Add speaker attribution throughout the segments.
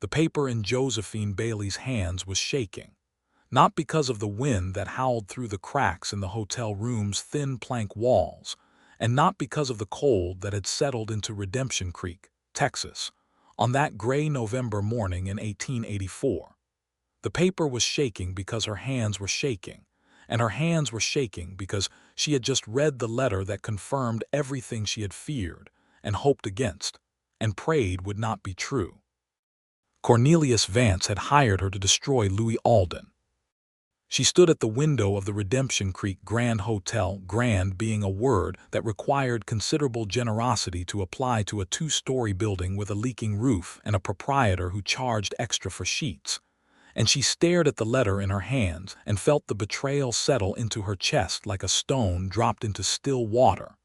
Speaker 1: The paper in Josephine Bailey's hands was shaking, not because of the wind that howled through the cracks in the hotel room's thin plank walls, and not because of the cold that had settled into Redemption Creek, Texas, on that gray November morning in 1884. The paper was shaking because her hands were shaking, and her hands were shaking because she had just read the letter that confirmed everything she had feared and hoped against, and prayed would not be true. Cornelius Vance had hired her to destroy Louis Alden. She stood at the window of the Redemption Creek Grand Hotel, grand being a word that required considerable generosity to apply to a two-story building with a leaking roof and a proprietor who charged extra for sheets. And she stared at the letter in her hands and felt the betrayal settle into her chest like a stone dropped into still water.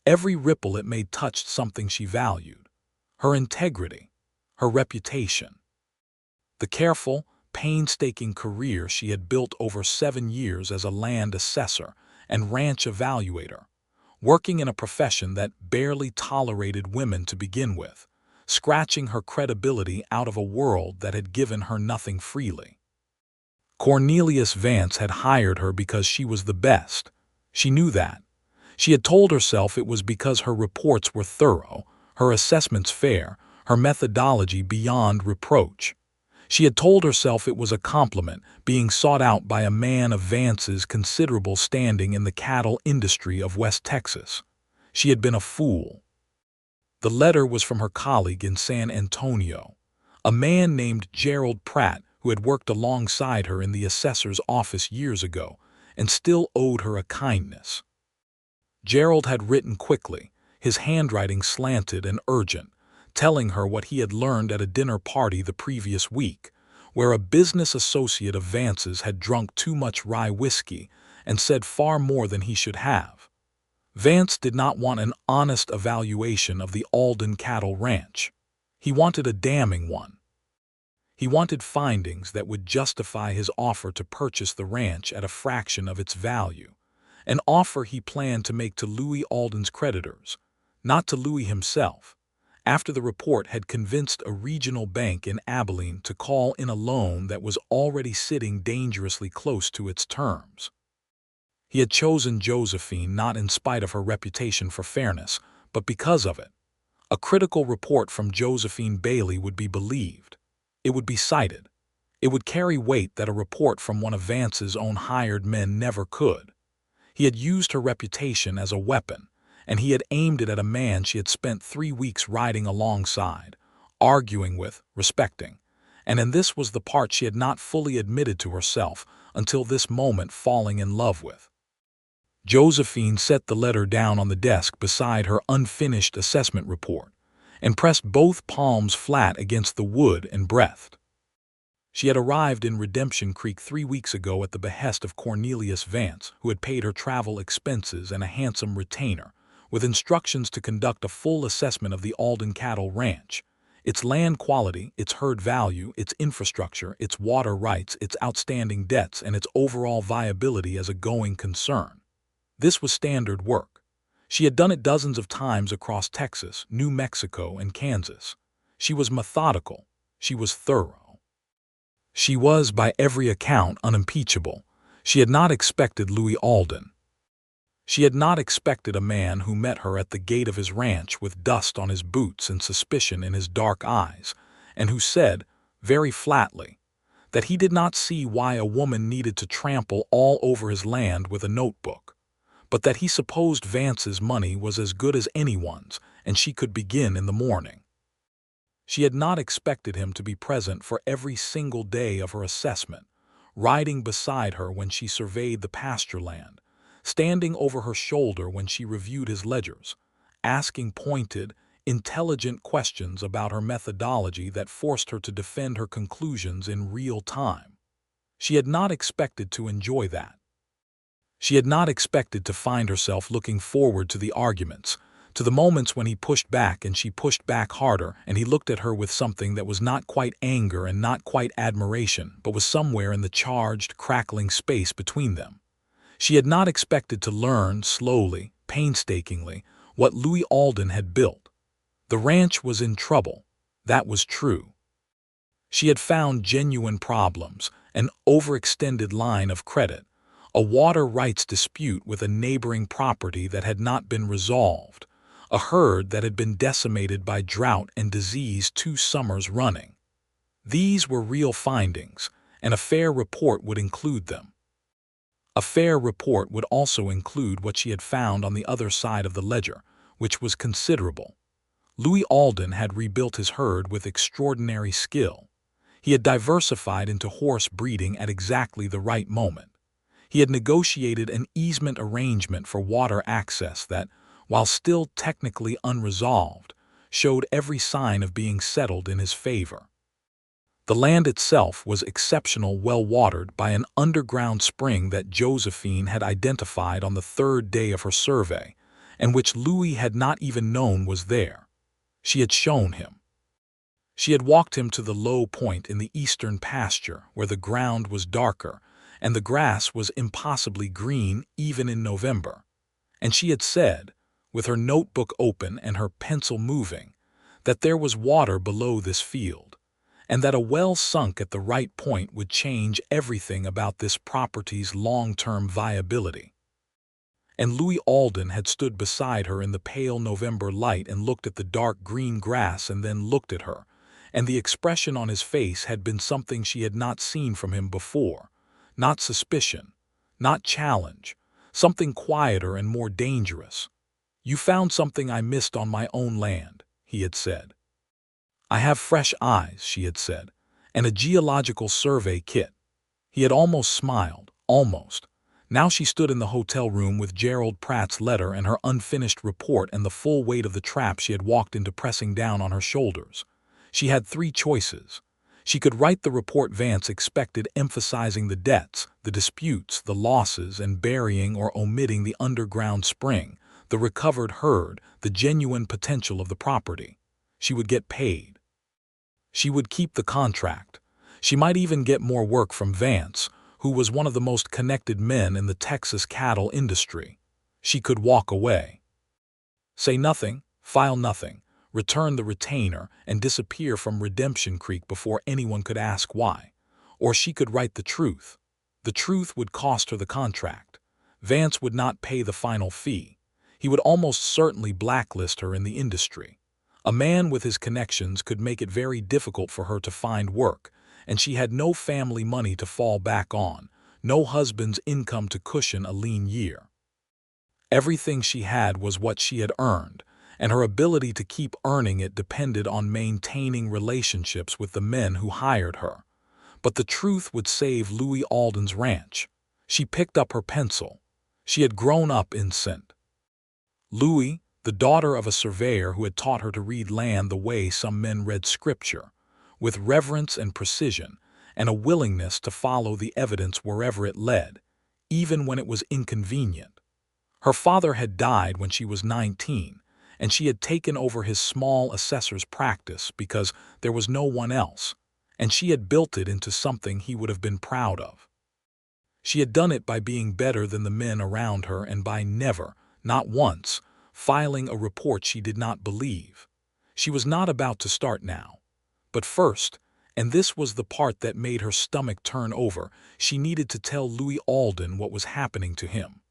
Speaker 1: Every ripple it made touched something she valued: her integrity, her reputation. The careful, painstaking career she had built over 7 years as a land assessor and ranch evaluator, working in a profession that barely tolerated women to begin with, scratching her credibility out of a world that had given her nothing freely. Cornelius Vance had hired her because she was the best. She knew that. She had told herself it was because her reports were thorough, her assessments fair, her methodology beyond reproach. She had told herself it was a compliment, being sought out by a man of Vance's considerable standing in the cattle industry of West Texas. She had been a fool. The letter was from her colleague in San Antonio, a man named Gerald Pratt, who had worked alongside her in the assessor's office years ago and still owed her a kindness. Gerald had written quickly, his handwriting slanted and urgent, telling her what he had learned at a dinner party the previous week, where a business associate of Vance's had drunk too much rye whiskey and said far more than he should have. Vance did not want an honest evaluation of the Alden Cattle Ranch. He wanted a damning one. He wanted findings that would justify his offer to purchase the ranch at a fraction of its value, an offer he planned to make to Louis Alden's creditors, not to Louis himself, after the report had convinced a regional bank in Abilene to call in a loan that was already sitting dangerously close to its terms. He had chosen Josephine not in spite of her reputation for fairness, but because of it. A critical report from Josephine Bailey would be believed. It would be cited. It would carry weight that a report from one of Vance's own hired men never could. He had used her reputation as a weapon, and he had aimed it at a man she had spent 3 weeks riding alongside, arguing with, respecting. And this was the part she had not fully admitted to herself until this moment, falling in love with. Josephine set the letter down on the desk beside her unfinished assessment report and pressed both palms flat against the wood and breathed. She had arrived in Redemption Creek 3 weeks ago at the behest of Cornelius Vance, who had paid her travel expenses and a handsome retainer, with instructions to conduct a full assessment of the Alden Cattle Ranch, its land quality, its herd value, its infrastructure, its water rights, its outstanding debts, and its overall viability as a going concern. This was standard work. She had done it dozens of times across Texas, New Mexico, and Kansas. She was methodical. She was thorough. She was, by every account, unimpeachable. She had not expected Louis Alden. She had not expected a man who met her at the gate of his ranch with dust on his boots and suspicion in his dark eyes, and who said, very flatly, that he did not see why a woman needed to trample all over his land with a notebook, but that he supposed Vance's money was as good as anyone's and she could begin in the morning. She had not expected him to be present for every single day of her assessment, riding beside her when she surveyed the pasture land, standing over her shoulder when she reviewed his ledgers, asking pointed, intelligent questions about her methodology that forced her to defend her conclusions in real time. She had not expected to enjoy that. She had not expected to find herself looking forward to the arguments, to the moments when he pushed back and she pushed back harder, and he looked at her with something that was not quite anger and not quite admiration, but was somewhere in the charged, crackling space between them. She had not expected to learn, slowly, painstakingly, what Louis Alden had built. The ranch was in trouble. That was true. She had found genuine problems, an overextended line of credit, a water rights dispute with a neighboring property that had not been resolved, a herd that had been decimated by drought and disease 2 summers running. These were real findings, and a fair report would include them. A fair report would also include what she had found on the other side of the ledger, which was considerable. Louis Alden had rebuilt his herd with extraordinary skill. He had diversified into horse breeding at exactly the right moment. He had negotiated an easement arrangement for water access that, while still technically unresolved, showed every sign of being settled in his favor. The land itself was exceptional, well watered by an underground spring that Josephine had identified on the 3rd day of her survey, and which Louis had not even known was there. She had shown him. She had walked him to the low point in the eastern pasture where the ground was darker and the grass was impossibly green even in November. And she had said, with her notebook open and her pencil moving, that there was water below this field, and that a well sunk at the right point would change everything about this property's long-term viability. And Louis Alden had stood beside her in the pale November light and looked at the dark green grass and then looked at her, and the expression on his face had been something she had not seen from him before. Not suspicion, not challenge, something quieter and more dangerous. "You found something I missed on my own land," he had said. "I have fresh eyes," she had said, "and a geological survey kit." He had almost smiled, almost. Now she stood in the hotel room with Gerald Pratt's letter and her unfinished report and the full weight of the trap she had walked into pressing down on her shoulders. She had 3 choices. She could write the report Vance expected, emphasizing the debts, the disputes, the losses, and burying or omitting the underground spring, the recovered herd, the genuine potential of the property. She would get paid. She would keep the contract. She might even get more work from Vance, who was one of the most connected men in the Texas cattle industry. She could walk away. Say nothing, file nothing, return the retainer, and disappear from Redemption Creek before anyone could ask why. Or she could write the truth. The truth would cost her the contract. Vance would not pay the final fee. He would almost certainly blacklist her in the industry. A man with his connections could make it very difficult for her to find work, and she had no family money to fall back on, no husband's income to cushion a lean year. Everything she had was what she had earned, and her ability to keep earning it depended on maintaining relationships with the men who hired her. But the truth would save Louis Alden's ranch. She picked up her pencil. She had grown up in St. Louis, the daughter of a surveyor who had taught her to read land the way some men read scripture, with reverence and precision, and a willingness to follow the evidence wherever it led, even when it was inconvenient. Her father had died when she was 19, and she had taken over his small assessor's practice because there was no one else, and she had built it into something he would have been proud of. She had done it by being better than the men around her and by never, not once, filing a report she did not believe. She was not about to start now. But first, and this was the part that made her stomach turn over, she needed to tell Louis Alden what was happening to him.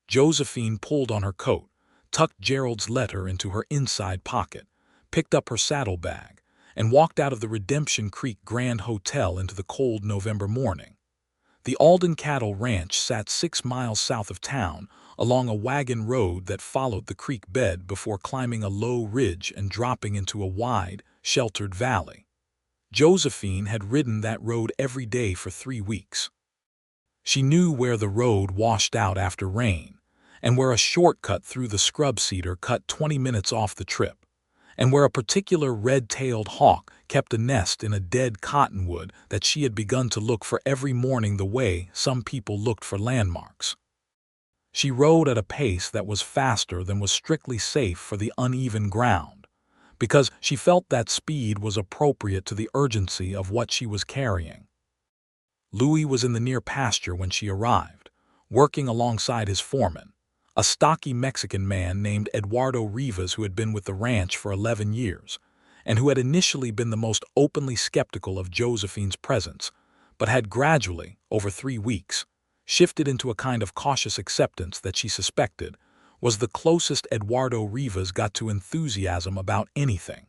Speaker 1: Josephine pulled on her coat, tucked Gerald's letter into her inside pocket, picked up her saddlebag, and walked out of the Redemption Creek Grand Hotel into the cold November morning. The Alden Cattle Ranch sat 6 miles south of town, along a wagon road that followed the creek bed before climbing a low ridge and dropping into a wide, sheltered valley. Josephine had ridden that road every day for 3 weeks. She knew where the road washed out after rain, and where a shortcut through the scrub cedar cut 20 minutes off the trip, and where a particular red-tailed hawk kept a nest in a dead cottonwood that she had begun to look for every morning the way some people looked for landmarks. She rode at a pace that was faster than was strictly safe for the uneven ground, because she felt that speed was appropriate to the urgency of what she was carrying. Louis was in the near pasture when she arrived, working alongside his foreman, a stocky Mexican man named Eduardo Rivas who had been with the ranch for 11 years, and who had initially been the most openly skeptical of Josephine's presence, but had gradually, over 3 weeks, shifted into a kind of cautious acceptance that she suspected was the closest Eduardo Rivas got to enthusiasm about anything.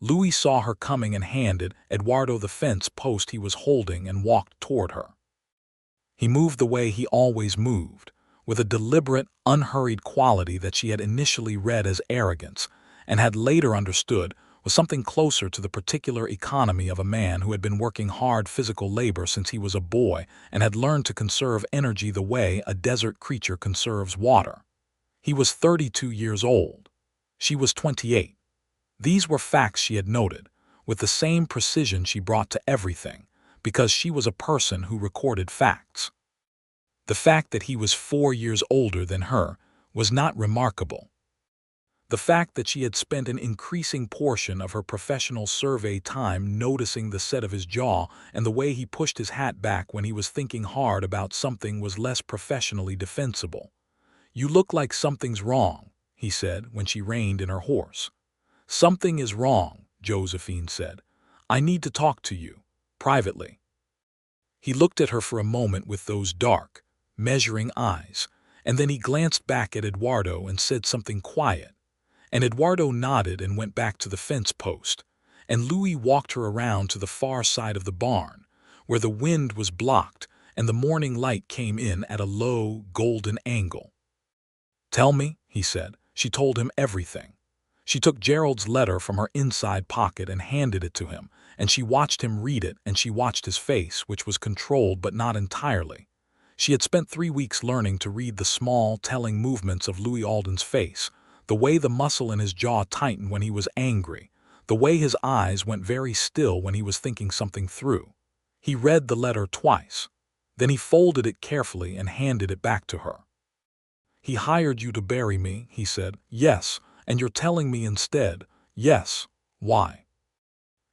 Speaker 1: Louis saw her coming and handed Eduardo the fence post he was holding and walked toward her. He moved the way he always moved, with a deliberate, unhurried quality that she had initially read as arrogance and had later understood was something closer to the particular economy of a man who had been working hard physical labor since he was a boy and had learned to conserve energy the way a desert creature conserves water. He was 32 years old. She was 28. These were facts she had noted, with the same precision she brought to everything, because she was a person who recorded facts. The fact that he was 4 years older than her was not remarkable. The fact that she had spent an increasing portion of her professional survey time noticing the set of his jaw and the way he pushed his hat back when he was thinking hard about something was less professionally defensible. "You look like something's wrong," he said when she reined in her horse. "Something is wrong," Josephine said. "I need to talk to you, privately." He looked at her for a moment with those dark, measuring eyes, and then he glanced back at Eduardo and said something quiet. And Eduardo nodded and went back to the fence post, and Louis walked her around to the far side of the barn, where the wind was blocked and the morning light came in at a low, golden angle. "Tell me," he said. She told him everything. She took Gerald's letter from her inside pocket and handed it to him, and she watched him read it, and she watched his face, which was controlled but not entirely. She had spent 3 weeks learning to read the small, telling movements of Louis Alden's face, the way the muscle in his jaw tightened when he was angry, the way his eyes went very still when he was thinking something through. He read the letter twice. Then he folded it carefully and handed it back to her. "He hired you to bury me," he said. "Yes, and you're telling me instead." "Yes. Why?"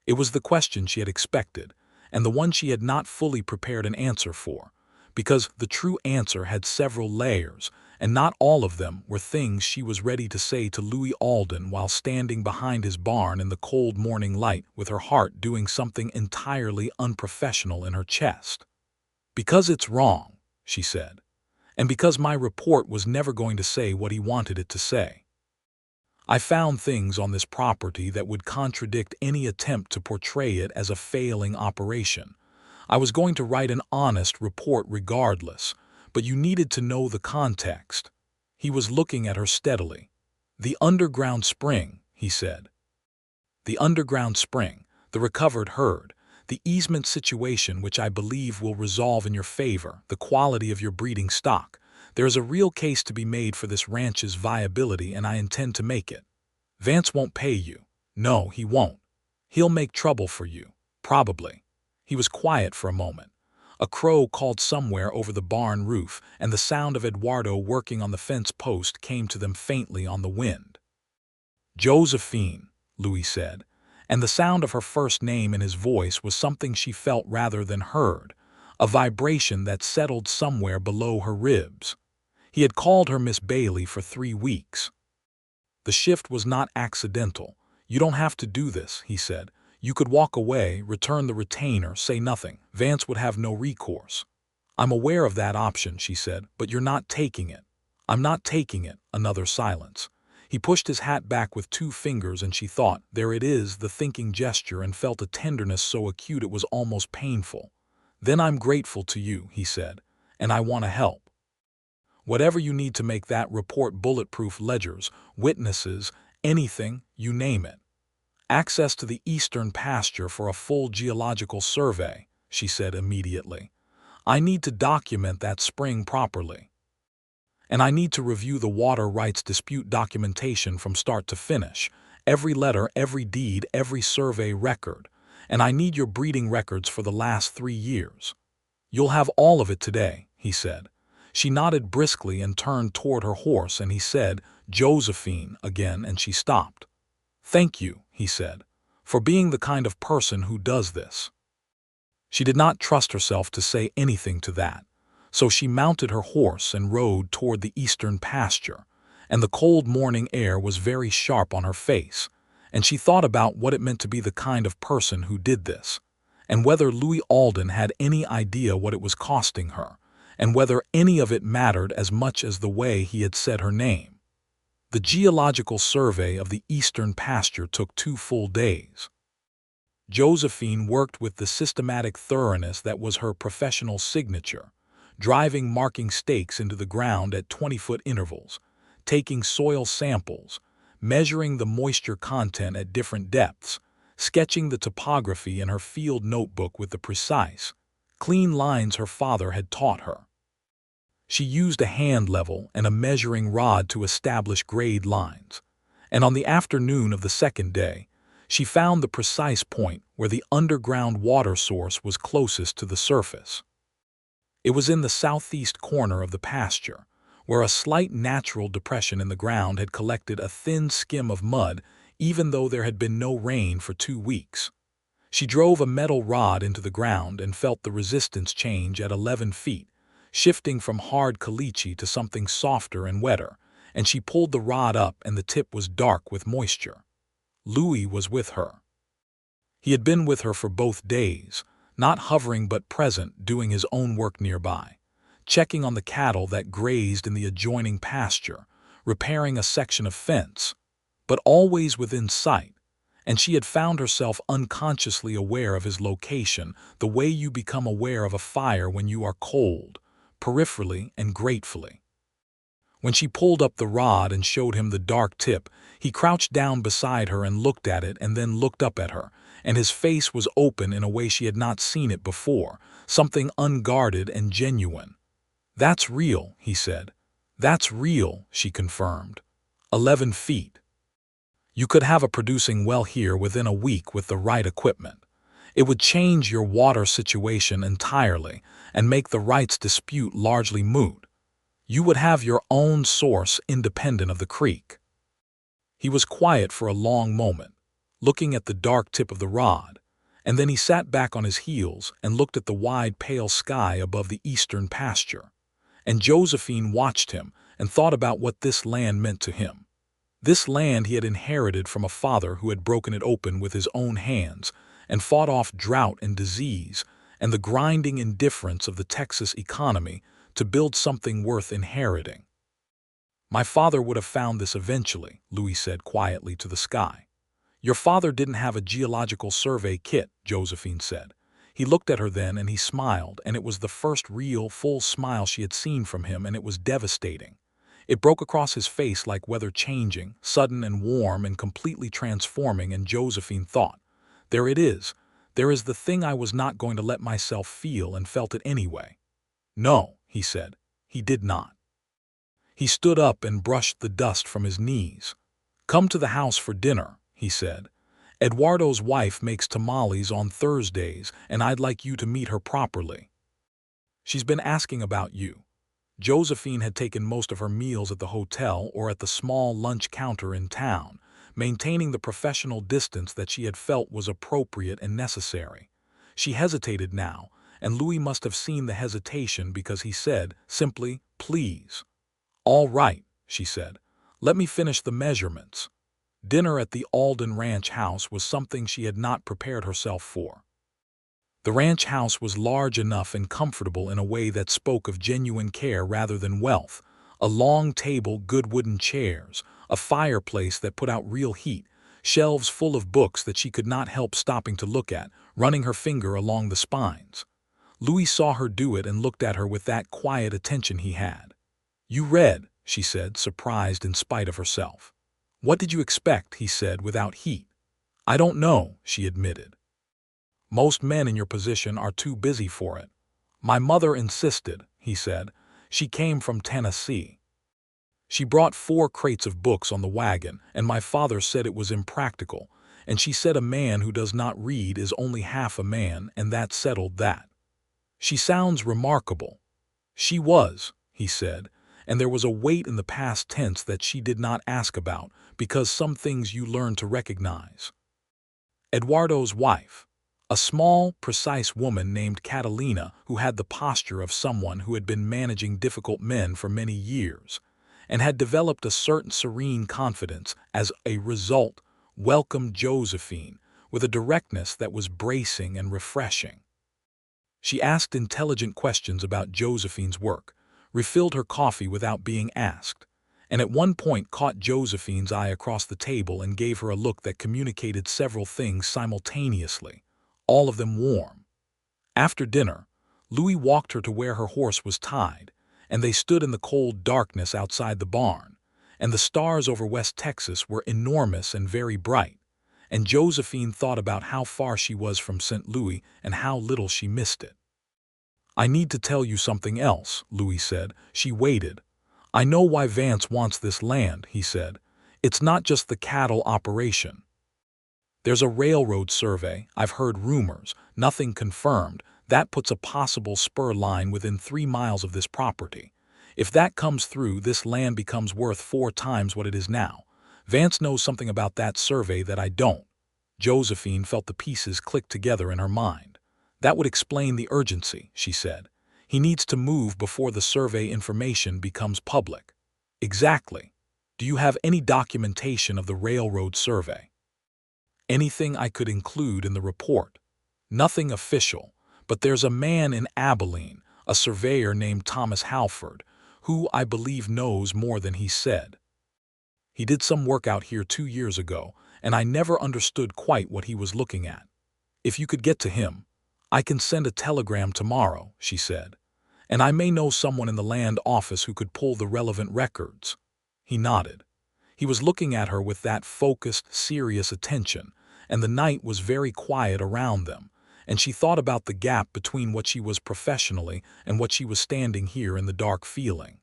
Speaker 1: It was the question she had expected, and the one she had not fully prepared an answer for, because the true answer had several layers, and not all of them were things she was ready to say to Louis Alden while standing behind his barn in the cold morning light with her heart doing something entirely unprofessional in her chest. "Because it's wrong," she said, "and because my report was never going to say what he wanted it to say. I found things on this property that would contradict any attempt to portray it as a failing operation. I was going to write an honest report regardless, but you needed to know the context." He was looking at her steadily. "The underground spring," he said. "The underground spring, the recovered herd, the easement situation which I believe will resolve in your favor, the quality of your breeding stock. There is a real case to be made for this ranch's viability, and I intend to make it. Vance won't pay you. No, he won't. He'll make trouble for you, probably." He was quiet for a moment. A crow called somewhere over the barn roof, and the sound of Eduardo working on the fence post came to them faintly on the wind. "Josephine," Louis said, and the sound of her first name in his voice was something she felt rather than heard, a vibration that settled somewhere below her ribs. He had called her Miss Bailey for 3 weeks. "The shift was not accidental. You don't have to do this," he said. "You could walk away, return the retainer, say nothing. Vance would have no recourse." "I'm aware of that option," she said, "but you're not taking it." "I'm not taking it." Another silence. He pushed his hat back with 2 fingers, and she thought, there it is, the thinking gesture, and felt a tenderness so acute it was almost painful. "Then I'm grateful to you," he said, "and I want to help. Whatever you need to make that report bulletproof, ledgers, witnesses, anything, you name it. Access to the eastern pasture for a full geological survey," she said immediately. "I need to document that spring properly. And I need to review the water rights dispute documentation from start to finish, every letter, every deed, every survey record, and I need your breeding records for the last 3 years. You'll have all of it today," he said. She nodded briskly and turned toward her horse, and he said, "Josephine," again, and she stopped. "Thank you," he said, "for being the kind of person who does this." She did not trust herself to say anything to that, so she mounted her horse and rode toward the eastern pasture, and the cold morning air was very sharp on her face, and she thought about what it meant to be the kind of person who did this, and whether Louis Alden had any idea what it was costing her, and whether any of it mattered as much as the way he had said her name. The geological survey of the eastern pasture took 2 full days. Josephine worked with the systematic thoroughness that was her professional signature, driving marking stakes into the ground at 20-foot intervals, taking soil samples, measuring the moisture content at different depths, sketching the topography in her field notebook with the precise, clean lines her father had taught her. She used a hand level and a measuring rod to establish grade lines, and on the afternoon of the second day, she found the precise point where the underground water source was closest to the surface. It was in the southeast corner of the pasture, where a slight natural depression in the ground had collected a thin skim of mud even though there had been no rain for 2 weeks. She drove a metal rod into the ground and felt the resistance change at 11 feet, shifting from hard caliche to something softer and wetter, and she pulled the rod up and the tip was dark with moisture. Louis was with her. He had been with her for both days, not hovering but present, doing his own work nearby, checking on the cattle that grazed in the adjoining pasture, repairing a section of fence, but always within sight, and she had found herself unconsciously aware of his location, the way you become aware of a fire when you are cold, peripherally and gratefully. When she pulled up the rod and showed him the dark tip, he crouched down beside her and looked at it and then looked up at her, and his face was open in a way she had not seen it before, something unguarded and genuine. "That's real," he said. "That's real," she confirmed. 11 feet. You could have a producing well here within a week with the right equipment. It would change your water situation entirely and make the rights dispute largely moot. You would have your own source independent of the creek. He was quiet for a long moment, looking at the dark tip of the rod, and then he sat back on his heels and looked at the wide pale sky above the eastern pasture. And Josephine watched him and thought about what this land meant to him. This land he had inherited from a father who had broken it open with his own hands and fought off drought and disease and the grinding indifference of the Texas economy to build something worth inheriting. "My father would have found this eventually," Louis said quietly to the sky. "Your father didn't have a geological survey kit," Josephine said. He looked at her then and he smiled, and it was the first real, full smile she had seen from him, and it was devastating. It broke across his face like weather changing, sudden and warm and completely transforming, and Josephine thought, "There it is. There is the thing I was not going to let myself feel, and felt it anyway." "No," he said. He did not. He stood up and brushed the dust from his knees. "Come to the house for dinner," he said. "Eduardo's wife makes tamales on Thursdays, and I'd like you to meet her properly. She's been asking about you." Josephine had taken most of her meals at the hotel or at the small lunch counter in town, maintaining the professional distance that she had felt was appropriate and necessary. She hesitated now, and Louis must have seen the hesitation because he said, simply, "Please." "All right," she said. "Let me finish the measurements." Dinner at the Alden Ranch house was something she had not prepared herself for. The ranch house was large enough and comfortable in a way that spoke of genuine care rather than wealth. A long table, good wooden chairs, a fireplace that put out real heat, shelves full of books that she could not help stopping to look at, running her finger along the spines. Louis saw her do it and looked at her with that quiet attention he had. "You read," she said, surprised in spite of herself. "What did you expect?" he said without heat. "I don't know," she admitted. "Most men in your position are too busy for it." "My mother insisted," he said. "She came from Tennessee. She brought 4 crates of books on the wagon, and my father said it was impractical, and she said a man who does not read is only half a man, and that settled that." "She sounds remarkable." "She was," he said, and there was a weight in the past tense that she did not ask about, because some things you learn to recognize. Eduardo's wife. A small, precise woman named Catalina who had the posture of someone who had been managing difficult men for many years, and had developed a certain serene confidence as a result, welcomed Josephine with a directness that was bracing and refreshing. She asked intelligent questions about Josephine's work, refilled her coffee without being asked, and at one point caught Josephine's eye across the table and gave her a look that communicated several things simultaneously, all of them warm. After dinner, Louis walked her to where her horse was tied, and they stood in the cold darkness outside the barn, and the stars over West Texas were enormous and very bright, and Josephine thought about how far she was from St. Louis and how little she missed it. "I need to tell you something else," Louis said. She waited. "I know why Vance wants this land," he said. "It's not just the cattle operation. There's a railroad survey, I've heard rumors, nothing confirmed, that puts a possible spur line within 3 miles of this property. If that comes through, this land becomes worth 4 times what it is now. Vance knows something about that survey that I don't." Josephine felt the pieces click together in her mind. "That would explain the urgency," she said. "He needs to move before the survey information becomes public." "Exactly. Do you have any documentation of the railroad survey?" "Anything I could include in the report?" "Nothing official, but there's a man in Abilene, a surveyor named Thomas Halford, who I believe knows more than he said. He did some work out here 2 years ago, and I never understood quite what he was looking at. If you could get to him, I can send a telegram tomorrow," she said. "And I may know someone in the land office who could pull the relevant records." He nodded. He was looking at her with that focused, serious attention, and the night was very quiet around them, and she thought about the gap between what she was professionally and what she was standing here in the dark feeling.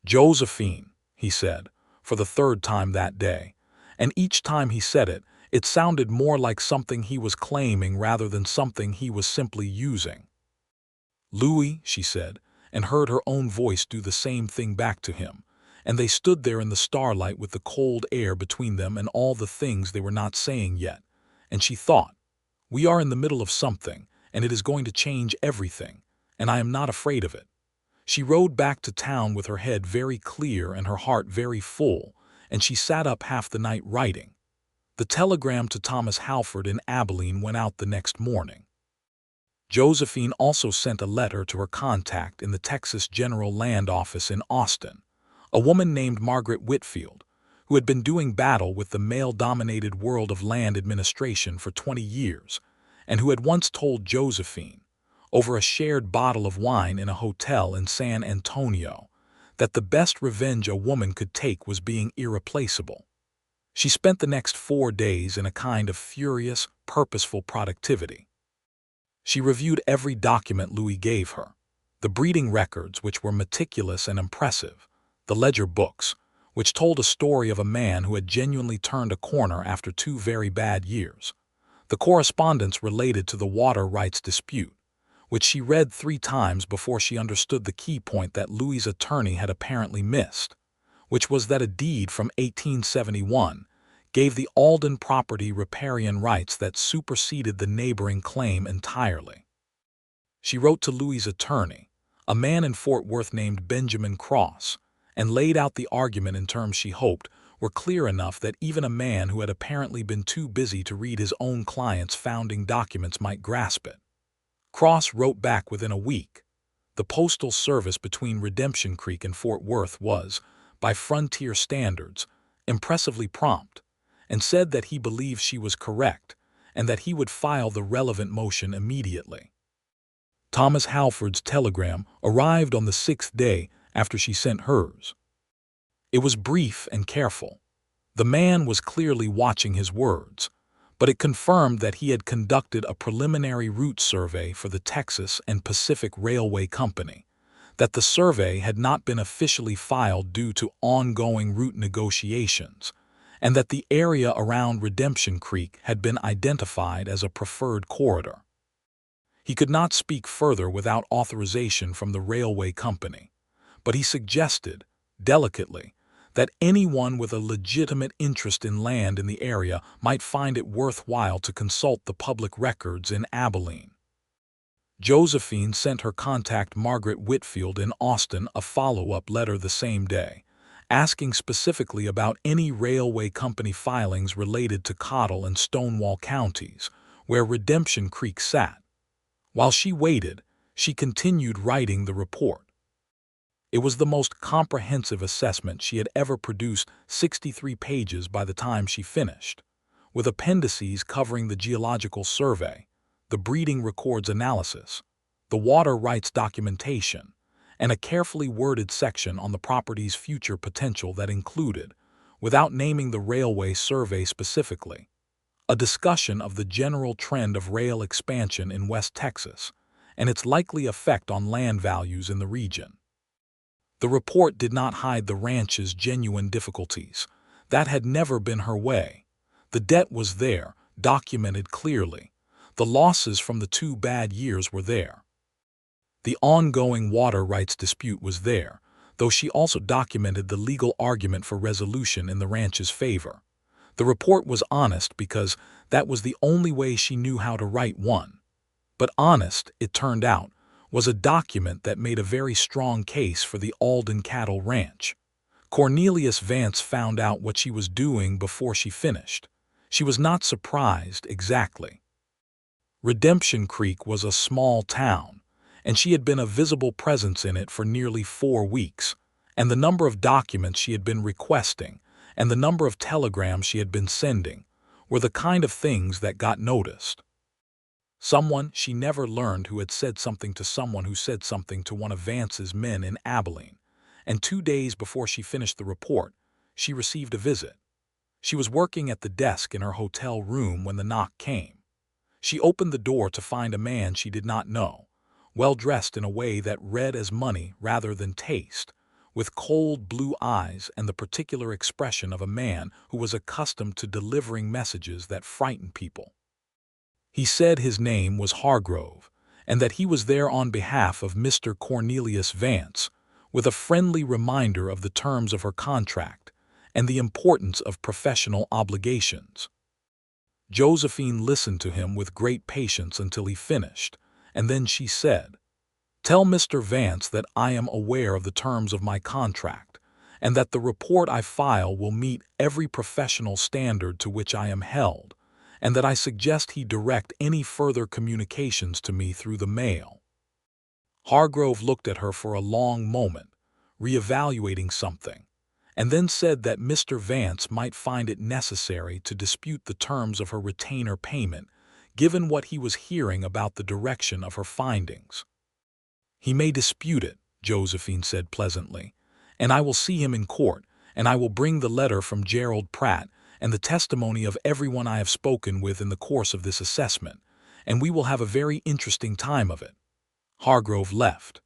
Speaker 1: "Josephine," he said, for the 3rd time that day, and each time he said it, it sounded more like something he was claiming rather than something he was simply using. "Louis," she said, and heard her own voice do the same thing back to him, and they stood there in the starlight with the cold air between them and all the things they were not saying yet, and she thought, "We are in the middle of something, and it is going to change everything, and I am not afraid of it." She rode back to town with her head very clear and her heart very full, and she sat up half the night writing. The telegram to Thomas Halford in Abilene went out the next morning. Josephine also sent a letter to her contact in the Texas General Land Office in Austin, a woman named Margaret Whitfield, who had been doing battle with the male-dominated world of land administration for 20 years, and who had once told Josephine, over a shared bottle of wine in a hotel in San Antonio, that the best revenge a woman could take was being irreplaceable. She spent the next 4 days in a kind of furious, purposeful productivity. She reviewed every document Louis gave her, the breeding records, which were meticulous and impressive, the ledger books, which told a story of a man who had genuinely turned a corner after 2 very bad years, the correspondence related to the water rights dispute, which she read 3 times before she understood the key point that Louis's attorney had apparently missed, which was that a deed from 1871 gave the Alden property riparian rights that superseded the neighboring claim entirely. She wrote to Louis's attorney, a man in Fort Worth named Benjamin Cross, and laid out the argument in terms she hoped were clear enough that even a man who had apparently been too busy to read his own client's founding documents might grasp it. Cross wrote back within a week. The postal service between Redemption Creek and Fort Worth was, by frontier standards, impressively prompt, and said that he believed she was correct and that he would file the relevant motion immediately. Thomas Halford's telegram arrived on the 6th day after she sent hers. It was brief and careful. The man was clearly watching his words, but it confirmed that he had conducted a preliminary route survey for the Texas and Pacific Railway Company, that the survey had not been officially filed due to ongoing route negotiations, and that the area around Redemption Creek had been identified as a preferred corridor. He could not speak further without authorization from the railway company, but he suggested, delicately, that anyone with a legitimate interest in land in the area might find it worthwhile to consult the public records in Abilene. Josephine sent her contact Margaret Whitfield in Austin a follow-up letter the same day, asking specifically about any railway company filings related to Cottle and Stonewall counties, where Redemption Creek sat. While she waited, she continued writing the report. It was the most comprehensive assessment she had ever produced, 63 pages by the time she finished, with appendices covering the geological survey, the breeding records analysis, the water rights documentation, and a carefully worded section on the property's future potential that included, without naming the railway survey specifically, a discussion of the general trend of rail expansion in West Texas and its likely effect on land values in the region. The report did not hide the ranch's genuine difficulties. That had never been her way. The debt was there, documented clearly. The losses from the 2 bad years were there. The ongoing water rights dispute was there, though she also documented the legal argument for resolution in the ranch's favor. The report was honest because that was the only way she knew how to write one. But honest, it turned out, was a document that made a very strong case for the Alden Cattle Ranch. Cornelius Vance found out what she was doing before she finished. She was not surprised exactly. Redemption Creek was a small town, and she had been a visible presence in it for nearly 4 weeks, and the number of documents she had been requesting and the number of telegrams she had been sending were the kind of things that got noticed. Someone she never learned who had said something to someone who said something to one of Vance's men in Abilene, and 2 days before she finished the report, she received a visit. She was working at the desk in her hotel room when the knock came. She opened the door to find a man she did not know, well dressed in a way that read as money rather than taste, with cold blue eyes and the particular expression of a man who was accustomed to delivering messages that frightened people. He said his name was Hargrove, and that he was there on behalf of Mr. Cornelius Vance, with a friendly reminder of the terms of her contract and the importance of professional obligations. Josephine listened to him with great patience until he finished, and then she said, "Tell Mr. Vance that I am aware of the terms of my contract, and that the report I file will meet every professional standard to which I am held, and that I suggest he direct any further communications to me through the mail." Hargrove looked at her for a long moment, reevaluating something, and then said that Mr. Vance might find it necessary to dispute the terms of her retainer payment, given what he was hearing about the direction of her findings. "He may dispute it," Josephine said pleasantly, "and I will see him in court, and I will bring the letter from Gerald Pratt and the testimony of everyone I have spoken with in the course of this assessment, and we will have a very interesting time of it." Hargrove left.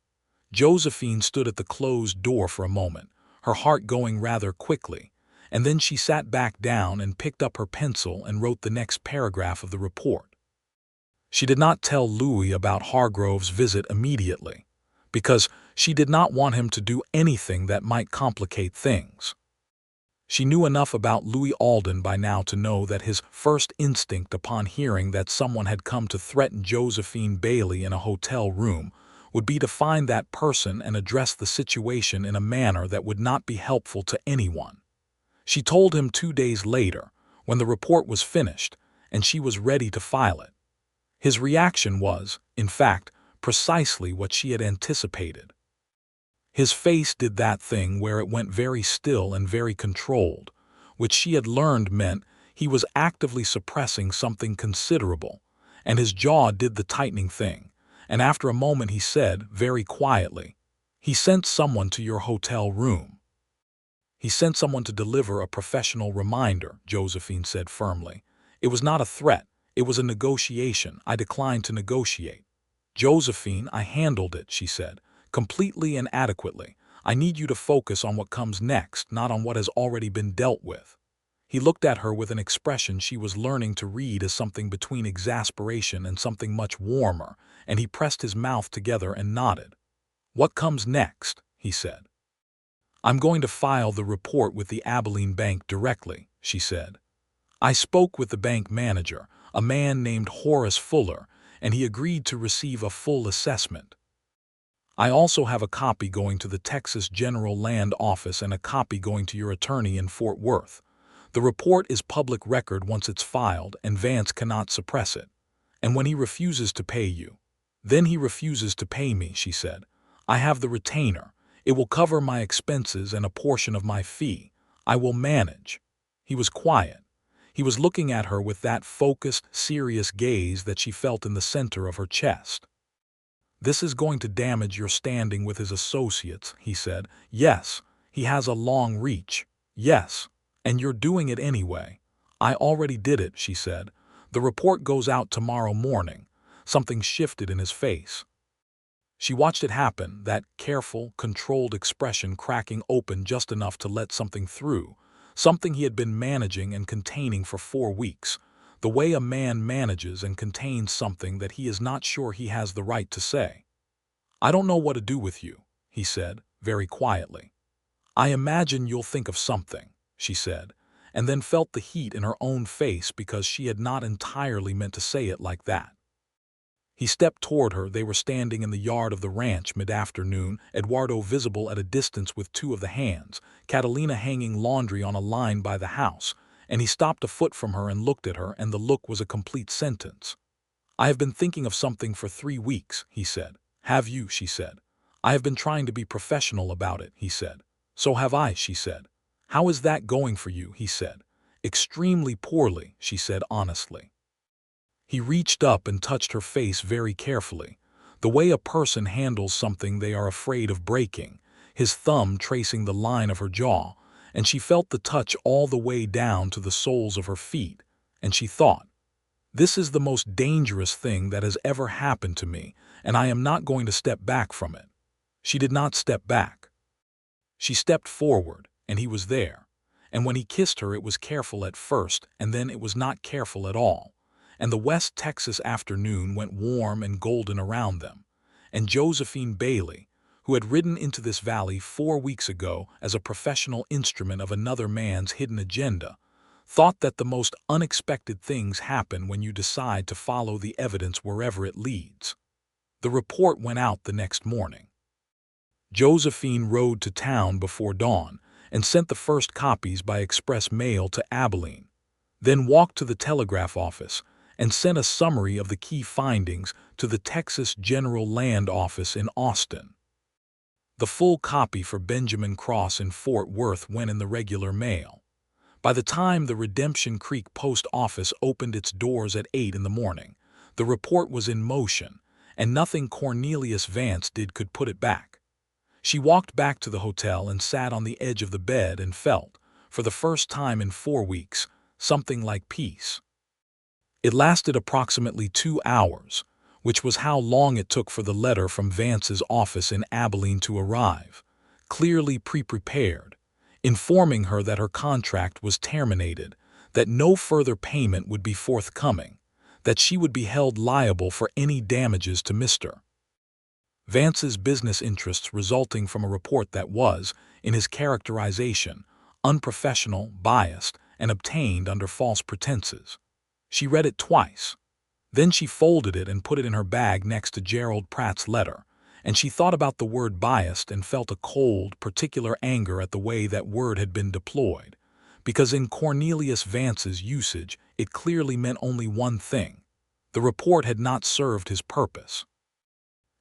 Speaker 1: Josephine stood at the closed door for a moment, her heart going rather quickly, and then she sat back down and picked up her pencil and wrote the next paragraph of the report. She did not tell Louis about Hargrove's visit immediately, because she did not want him to do anything that might complicate things. She knew enough about Louis Alden by now to know that his first instinct upon hearing that someone had come to threaten Josephine Bailey in a hotel room would be to find that person and address the situation in a manner that would not be helpful to anyone. She told him 2 days later, when the report was finished, and she was ready to file it. His reaction was, in fact, precisely what she had anticipated. His face did that thing where it went very still and very controlled, which she had learned meant he was actively suppressing something considerable, and his jaw did the tightening thing, and after a moment he said, very quietly, "He sent someone to your hotel room." "He sent someone to deliver a professional reminder," Josephine said firmly. "It was not a threat, it was a negotiation. I declined to negotiate." "Josephine, I handled it," she said, "completely and adequately. I need you to focus on what comes next, not on what has already been dealt with." He looked at her with an expression she was learning to read as something between exasperation and something much warmer, and he pressed his mouth together and nodded. "What comes next?" he said. "I'm going to file the report with the Abilene Bank directly," she said. "I spoke with the bank manager, a man named Horace Fuller, and he agreed to receive a full assessment." I also have a copy going to the Texas General Land Office and a copy going to your attorney in Fort Worth. The report is public record once it's filed, and Vance cannot suppress it. And when he refuses to pay you, then he refuses to pay me, she said. I have the retainer. It will cover my expenses and a portion of my fee. I will manage. He was quiet. He was looking at her with that focused, serious gaze that she felt in the center of her chest. This is going to damage your standing with his associates, he said. Yes, he has a long reach. Yes, and you're doing it anyway. I already did it, she said. The report goes out tomorrow morning. Something shifted in his face. She watched it happen, that careful, controlled expression cracking open just enough to let something through, something he had been managing and containing for 4 weeks, the way a man manages and contains something that he is not sure he has the right to say. I don't know what to do with you, he said, very quietly. I imagine you'll think of something, she said, and then felt the heat in her own face because she had not entirely meant to say it like that. He stepped toward her. They were standing in the yard of the ranch mid-afternoon, Eduardo visible at a distance with 2 of the hands, Catalina hanging laundry on a line by the house, and he stopped a foot from her and looked at her, and the look was a complete sentence. I have been thinking of something for 3 weeks, he said. Have you, she said. I have been trying to be professional about it, he said. So have I, she said. How is that going for you, he said. Extremely poorly, she said honestly. He reached up and touched her face very carefully, the way a person handles something they are afraid of breaking, his thumb tracing the line of her jaw, and she felt the touch all the way down to the soles of her feet, and she thought, this is the most dangerous thing that has ever happened to me, and I am not going to step back from it. She did not step back. She stepped forward, and he was there, and when he kissed her it was careful at first, and then it was not careful at all. And the West Texas afternoon went warm and golden around them, and Josephine Bailey, who had ridden into this valley 4 weeks ago as a professional instrument of another man's hidden agenda, thought that the most unexpected things happen when you decide to follow the evidence wherever it leads. The report went out the next morning. Josephine rode to town before dawn and sent the first copies by express mail to Abilene, then walked to the telegraph office and sent a summary of the key findings to the Texas General Land Office in Austin. The full copy for Benjamin Cross in Fort Worth went in the regular mail. By the time the Redemption Creek post office opened its doors at 8 in the morning, the report was in motion, and nothing Cornelius Vance did could put it back. She walked back to the hotel and sat on the edge of the bed and felt, for the first time in 4 weeks, something like peace. It lasted approximately 2 hours, which was how long it took for the letter from Vance's office in Abilene to arrive, clearly pre-prepared, informing her that her contract was terminated, that no further payment would be forthcoming, that she would be held liable for any damages to Mr. Vance's business interests resulting from a report that was, in his characterization, unprofessional, biased, and obtained under false pretenses. She read it twice. Then she folded it and put it in her bag next to Gerald Pratt's letter, and she thought about the word biased and felt a cold, particular anger at the way that word had been deployed, because in Cornelius Vance's usage it clearly meant only one thing. The report had not served his purpose.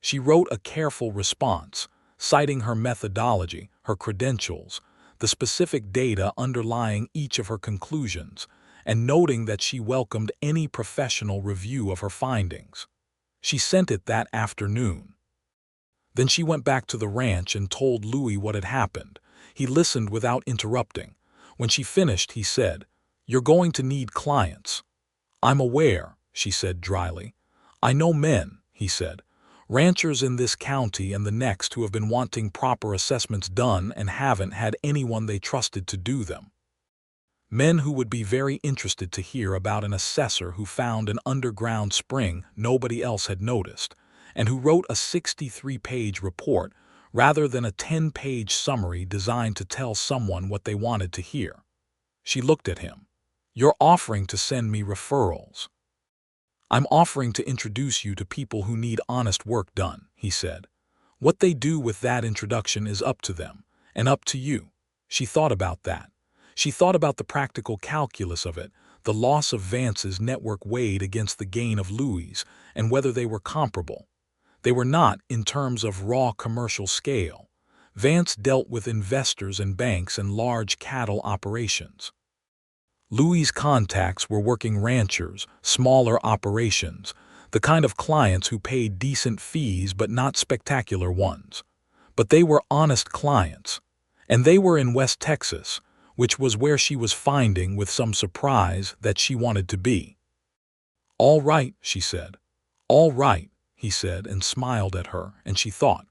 Speaker 1: She wrote a careful response, citing her methodology, her credentials, the specific data underlying each of her conclusions, and noting that she welcomed any professional review of her findings. She sent it that afternoon. Then she went back to the ranch and told Louis what had happened. He listened without interrupting. When she finished, he said, "You're going to need clients." "I'm aware," she said dryly. "I know men," he said, "ranchers in this county and the next who have been wanting proper assessments done and haven't had anyone they trusted to do them. Men who would be very interested to hear about an assessor who found an underground spring nobody else had noticed, and who wrote a 63-page report rather than a 10-page summary designed to tell someone what they wanted to hear." She looked at him. "You're offering to send me referrals." "I'm offering to introduce you to people who need honest work done," he said. What they do with that introduction is up to them, and up to you. She thought about that. She thought about the practical calculus of it, the loss of Vance's network weighed against the gain of Louis', and whether they were comparable. They were not in terms of raw commercial scale. Vance dealt with investors and banks and large cattle operations. Louis' contacts were working ranchers, smaller operations, the kind of clients who paid decent fees but not spectacular ones. But they were honest clients, and they were in West Texas, which was where she was finding with some surprise that she wanted to be. "All right," she said. "All right," he said and smiled at her, and she thought,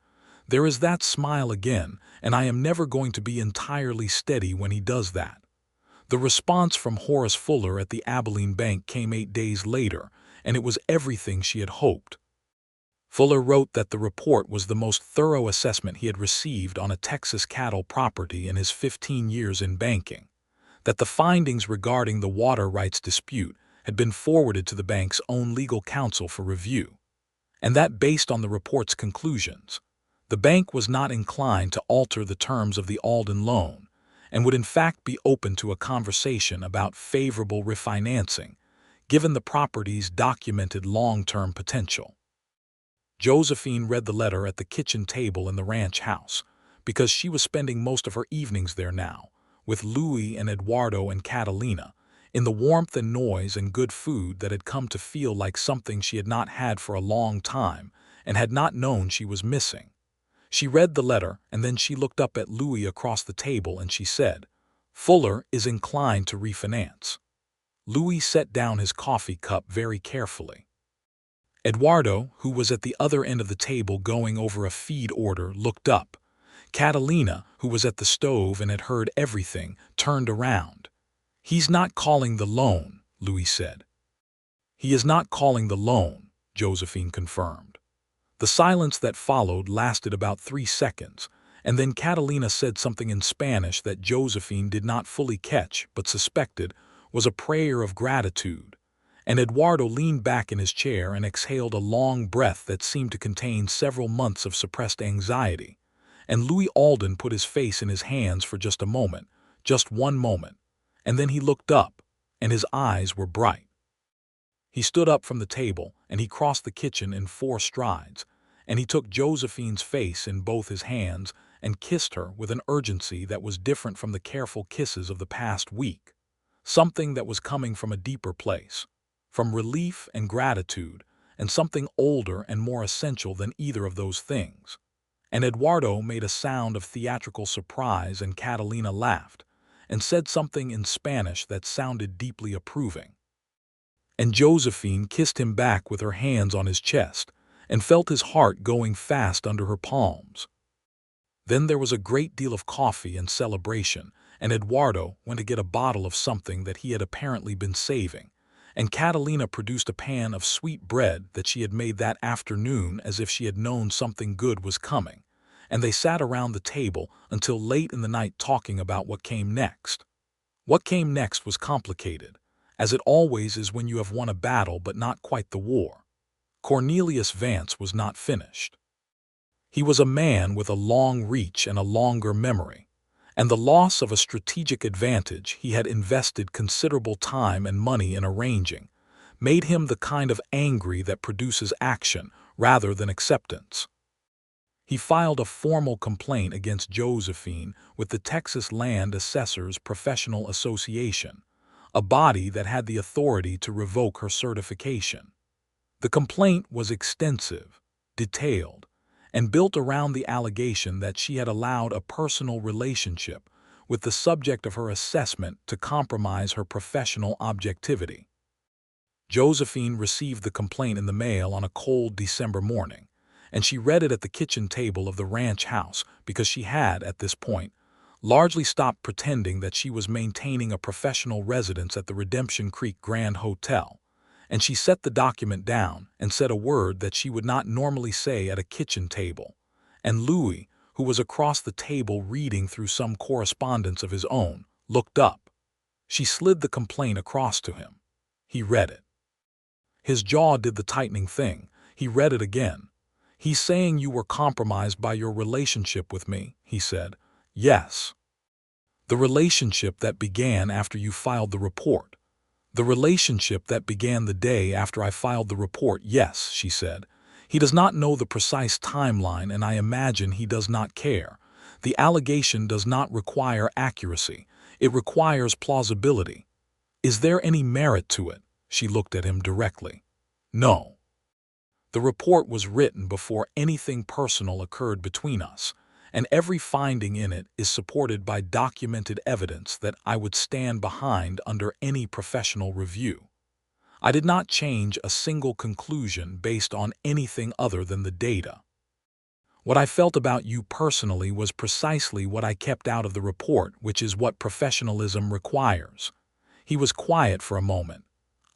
Speaker 1: "There is that smile again, and I am never going to be entirely steady when he does that." The response from Horace Fuller at the Abilene Bank came 8 days later, and it was everything she had hoped. Fuller wrote that the report was the most thorough assessment he had received on a Texas cattle property in his 15 years in banking, that the findings regarding the water rights dispute had been forwarded to the bank's own legal counsel for review, and that based on the report's conclusions, the bank was not inclined to alter the terms of the Alden loan and would in fact be open to a conversation about favorable refinancing, given the property's documented long-term potential. Josephine read the letter at the kitchen table in the ranch house, because she was spending most of her evenings there now, with Louis and Eduardo and Catalina, in the warmth and noise and good food that had come to feel like something she had not had for a long time and had not known she was missing. She read the letter, and then she looked up at Louis across the table and she said, "Fuller is inclined to refinance." Louis set down his coffee cup very carefully. Eduardo, who was at the other end of the table going over a feed order, looked up. Catalina, who was at the stove and had heard everything, turned around. "He's not calling the loan," Louis said. "He is not calling the loan," Josephine confirmed. The silence that followed lasted about 3 seconds, and then Catalina said something in Spanish that Josephine did not fully catch but suspected was a prayer of gratitude, and Eduardo leaned back in his chair and exhaled a long breath that seemed to contain several months of suppressed anxiety, and Louis Alden put his face in his hands for just a moment, just one moment, and then he looked up, and his eyes were bright. He stood up from the table, and he crossed the kitchen in 4 strides, and he took Josephine's face in both his hands and kissed her with an urgency that was different from the careful kisses of the past week, something that was coming from a deeper place, from relief and gratitude, and something older and more essential than either of those things. And Eduardo made a sound of theatrical surprise, and Catalina laughed and said something in Spanish that sounded deeply approving. And Josephine kissed him back with her hands on his chest and felt his heart going fast under her palms. Then there was a great deal of coffee and celebration, and Eduardo went to get a bottle of something that he had apparently been saving, and Catalina produced a pan of sweet bread that she had made that afternoon as if she had known something good was coming, and they sat around the table until late in the night talking about what came next. What came next was complicated, as it always is when you have won a battle but not quite the war. Cornelius Vance was not finished. He was a man with a long reach and a longer memory, and the loss of a strategic advantage he had invested considerable time and money in arranging made him the kind of angry that produces action rather than acceptance. He filed a formal complaint against Josephine with the Texas Land Assessors Professional Association, a body that had the authority to revoke her certification. The complaint was extensive, detailed, and built around the allegation that she had allowed a personal relationship with the subject of her assessment to compromise her professional objectivity. Josephine received the complaint in the mail on a cold December morning, and she read it at the kitchen table of the ranch house because she had, at this point, largely stopped pretending that she was maintaining a professional residence at the Redemption Creek Grand Hotel, and she set the document down and said a word that she would not normally say at a kitchen table, and Louis, who was across the table reading through some correspondence of his own, looked up. She slid the complaint across to him. He read it. His jaw did the tightening thing. He read it again. "He's saying you were compromised by your relationship with me," he said. "Yes." "The relationship that began after you filed the report." "The relationship that began the day after I filed the report, yes," she said. "He does not know the precise timeline, and I imagine he does not care. The allegation does not require accuracy. It requires plausibility." "Is there any merit to it?" She looked at him directly. "No. The report was written before anything personal occurred between us, and every finding in it is supported by documented evidence that I would stand behind under any professional review. I did not change a single conclusion based on anything other than the data. What I felt about you personally was precisely what I kept out of the report, which is what professionalism requires." He was quiet for a moment.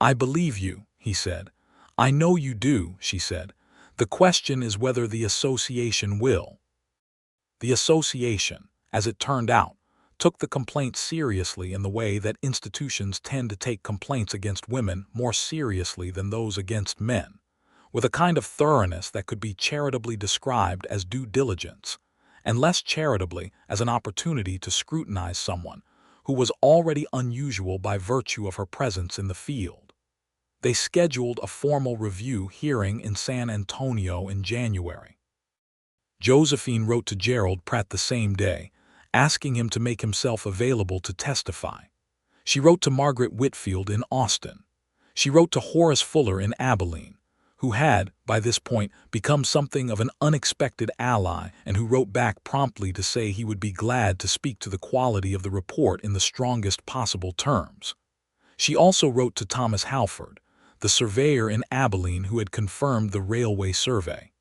Speaker 1: "I believe you," he said. "I know you do," she said. "The question is whether the association will." The association, as it turned out, took the complaint seriously in the way that institutions tend to take complaints against women more seriously than those against men, with a kind of thoroughness that could be charitably described as due diligence, and less charitably as an opportunity to scrutinize someone who was already unusual by virtue of her presence in the field. They scheduled a formal review hearing in San Antonio in January. Josephine wrote to Gerald Pratt the same day, asking him to make himself available to testify. She wrote to Margaret Whitfield in Austin. She wrote to Horace Fuller in Abilene, who had, by this point, become something of an unexpected ally and who wrote back promptly to say he would be glad to speak to the quality of the report in the strongest possible terms. She also wrote to Thomas Halford, the surveyor in Abilene who had confirmed the railway survey.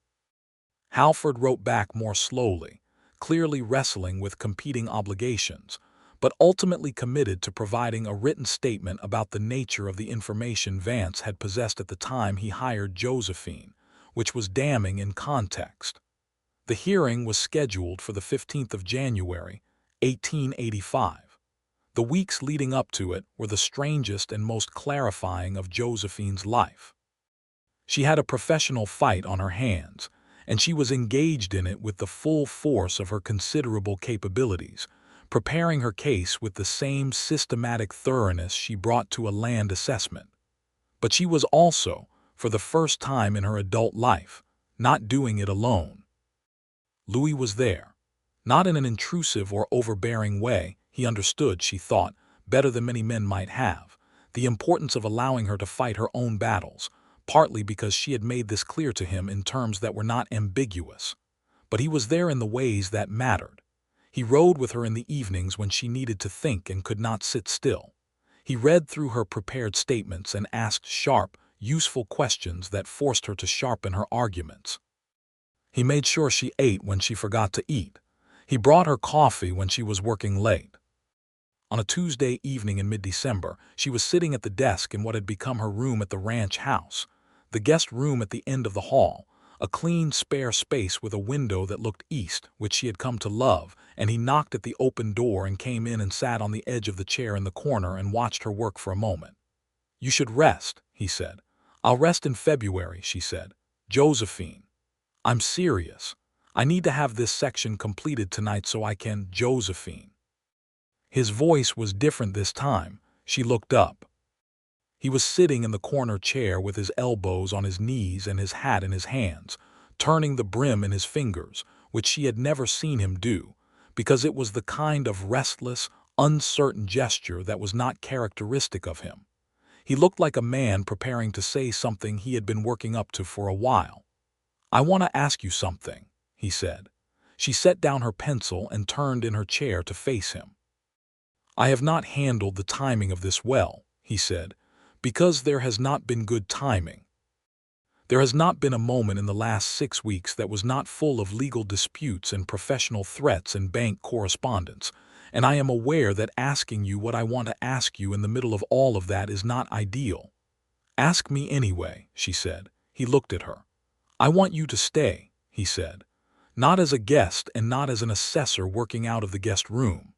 Speaker 1: Halford wrote back more slowly, clearly wrestling with competing obligations, but ultimately committed to providing a written statement about the nature of the information Vance had possessed at the time he hired Josephine, which was damning in context. The hearing was scheduled for the 15th of January, 1885. The weeks leading up to it were the strangest and most clarifying of Josephine's life. She had a professional fight on her hands, and she was engaged in it with the full force of her considerable capabilities, preparing her case with the same systematic thoroughness she brought to a land assessment. But she was also, for the first time in her adult life, not doing it alone. Louis was there. Not in an intrusive or overbearing way. He understood, she thought, better than many men might have, the importance of allowing her to fight her own battles, partly because she had made this clear to him in terms that were not ambiguous. But he was there in the ways that mattered. He rode with her in the evenings when she needed to think and could not sit still. He read through her prepared statements and asked sharp, useful questions that forced her to sharpen her arguments. He made sure she ate when she forgot to eat. He brought her coffee when she was working late. On a Tuesday evening in mid-December, she was sitting at the desk in what had become her room at the ranch house, the guest room at the end of the hall, a clean, spare space with a window that looked east, which she had come to love, and he knocked at the open door and came in and sat on the edge of the chair in the corner and watched her work for a moment. "You should rest," he said. "I'll rest in February," she said. "Josephine, I'm serious. I need to have this section completed tonight so I can—" "Josephine." His voice was different this time. She looked up. He was sitting in the corner chair with his elbows on his knees and his hat in his hands, turning the brim in his fingers, which she had never seen him do, because it was the kind of restless, uncertain gesture that was not characteristic of him. He looked like a man preparing to say something he had been working up to for a while. "I want to ask you something," he said. She set down her pencil and turned in her chair to face him. "I have not handled the timing of this well," he said, "because there has not been good timing. There has not been a moment in the last 6 weeks that was not full of legal disputes and professional threats and bank correspondence, and I am aware that asking you what I want to ask you in the middle of all of that is not ideal." "Ask me anyway," she said. He looked at her. "I want you to stay," he said, "not as a guest and not as an assessor working out of the guest room.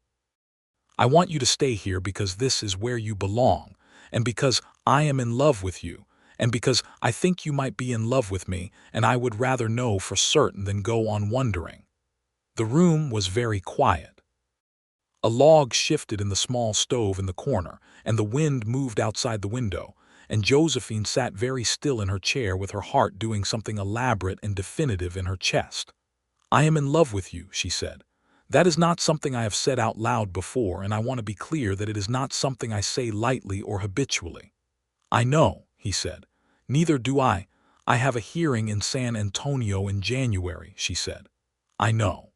Speaker 1: I want you to stay here because this is where you belong, and because I am in love with you, and because I think you might be in love with me, and I would rather know for certain than go on wondering." The room was very quiet. A log shifted in the small stove in the corner, and the wind moved outside the window, and Josephine sat very still in her chair with her heart doing something elaborate and definitive in her chest. "I am in love with you," she said. "That is not something I have said out loud before, and I want to be clear that it is not something I say lightly or habitually." "I know," he said. "Neither do I. I have a hearing in San Antonio in January," she said. "I know.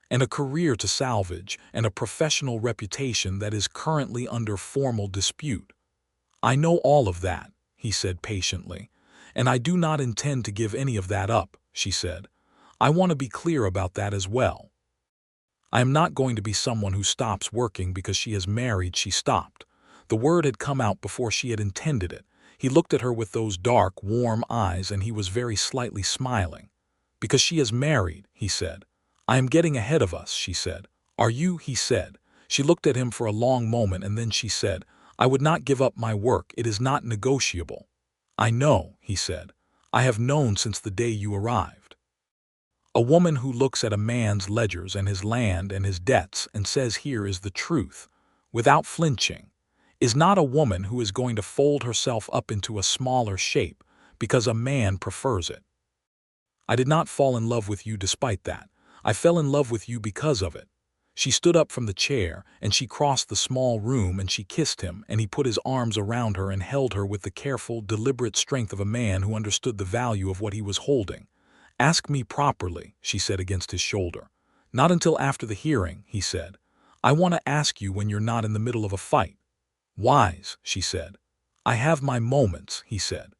Speaker 1: And a career to salvage, and a professional reputation that is currently under formal dispute." "I know all of that," he said patiently. "And I do not intend to give any of that up," she said. "I want to be clear about that as well. I am not going to be someone who stops working because she is married." She stopped. The word had come out before she had intended it. He looked at her with those dark, warm eyes, and he was very slightly smiling. "Because she is married," he said. "I am getting ahead of us," she said. "Are you?" he said. She looked at him for a long moment, and then she said, "I would not give up my work. It is not negotiable." "I know," he said. "I have known since the day you arrived." A woman who looks at a man's ledgers and his land and his debts and says, "Here is the truth," without flinching, is not a woman who is going to fold herself up into a smaller shape because a man prefers it. "I did not fall in love with you despite that. I fell in love with you because of it." She stood up from the chair, and she crossed the small room, and she kissed him, and he put his arms around her and held her with the careful, deliberate strength of a man who understood the value of what he was holding. "Ask me properly," she said against his shoulder. "Not until after the hearing," he said. "I want to ask you when you're not in the middle of a fight." "Wise," she said. "I have my moments," he said.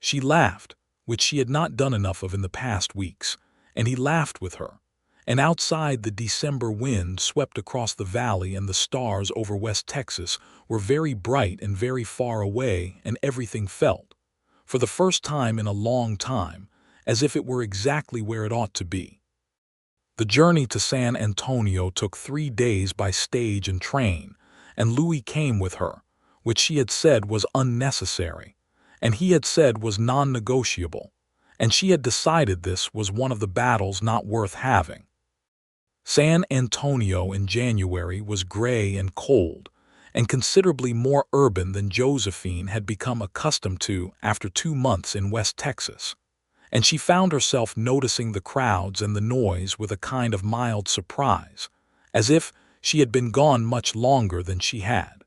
Speaker 1: She laughed, which she had not done enough of in the past weeks, and he laughed with her. And outside, the December wind swept across the valley, and the stars over West Texas were very bright and very far away, and everything felt, for the first time in a long time, as if it were exactly where it ought to be. The journey to San Antonio took 3 days by stage and train, and Louis came with her, which she had said was unnecessary, and he had said was non-negotiable, and she had decided this was one of the battles not worth having. San Antonio in January was gray and cold, and considerably more urban than Josephine had become accustomed to after 2 months in West Texas, and she found herself noticing the crowds and the noise with a kind of mild surprise, as if she had been gone much longer than she had.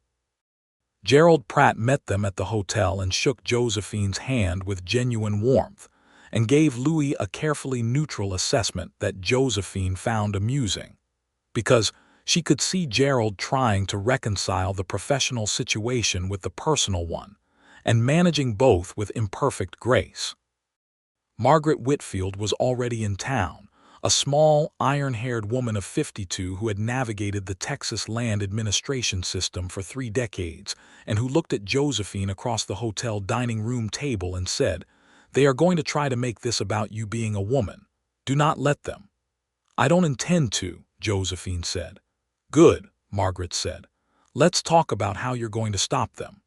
Speaker 1: Gerald Pratt met them at the hotel and shook Josephine's hand with genuine warmth, and gave Louis a carefully neutral assessment that Josephine found amusing, because she could see Gerald trying to reconcile the professional situation with the personal one, and managing both with imperfect grace. Margaret Whitfield was already in town, a small, iron-haired woman of 52 who had navigated the Texas land administration system for 3 decades, and who looked at Josephine across the hotel dining room table and said, "They are going to try to make this about you being a woman. Do not let them." "I don't intend to," Josephine said. "Good," Margaret said. "Let's talk about how you're going to stop them."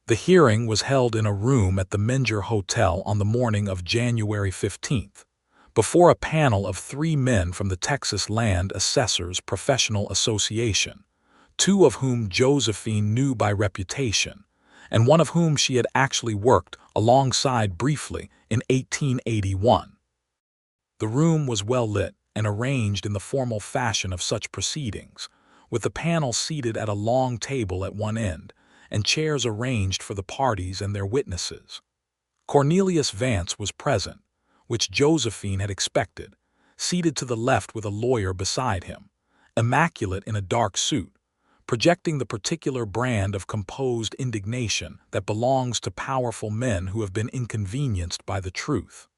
Speaker 1: The hearing was held in a room at the Menger Hotel on the morning of January 15th, before a panel of 3 men from the Texas Land Assessors Professional Association, 2 of whom Josephine knew by reputation, and one of whom she had actually worked alongside briefly in 1881. The room was well lit and arranged in the formal fashion of such proceedings, with the panel seated at a long table at one end, and chairs arranged for the parties and their witnesses. Cornelius Vance was present, which Josephine had expected, seated to the left with a lawyer beside him, immaculate in a dark suit, projecting the particular brand of composed indignation that belongs to powerful men who have been inconvenienced by the truth.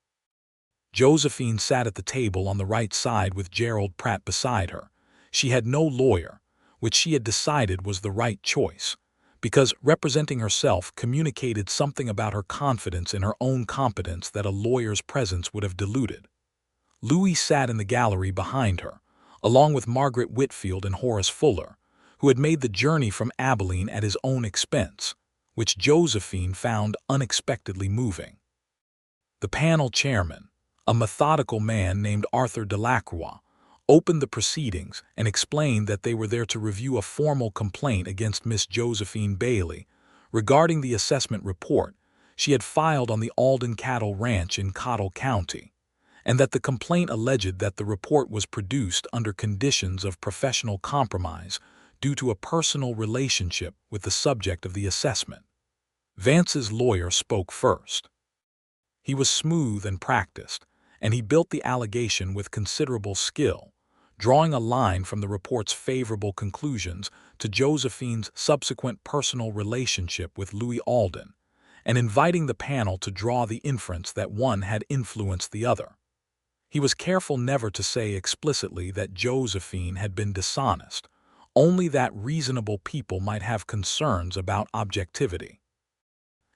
Speaker 1: Josephine sat at the table on the right side with Gerald Pratt beside her. She had no lawyer, which she had decided was the right choice, because representing herself communicated something about her confidence in her own competence that a lawyer's presence would have diluted. Louis sat in the gallery behind her, along with Margaret Whitfield and Horace Fuller, who had made the journey from Abilene at his own expense, which Josephine found unexpectedly moving. The panel chairman, a methodical man named Arthur Delacroix, opened the proceedings and explained that they were there to review a formal complaint against Miss Josephine Bailey regarding the assessment report she had filed on the Alden Cattle Ranch in Cottle County, and that the complaint alleged that the report was produced under conditions of professional compromise due to a personal relationship with the subject of the assessment. Vance's lawyer spoke first. He was smooth and practiced, and he built the allegation with considerable skill, drawing a line from the report's favorable conclusions to Josephine's subsequent personal relationship with Louis Alden, and inviting the panel to draw the inference that one had influenced the other. He was careful never to say explicitly that Josephine had been dishonest, only that reasonable people might have concerns about objectivity.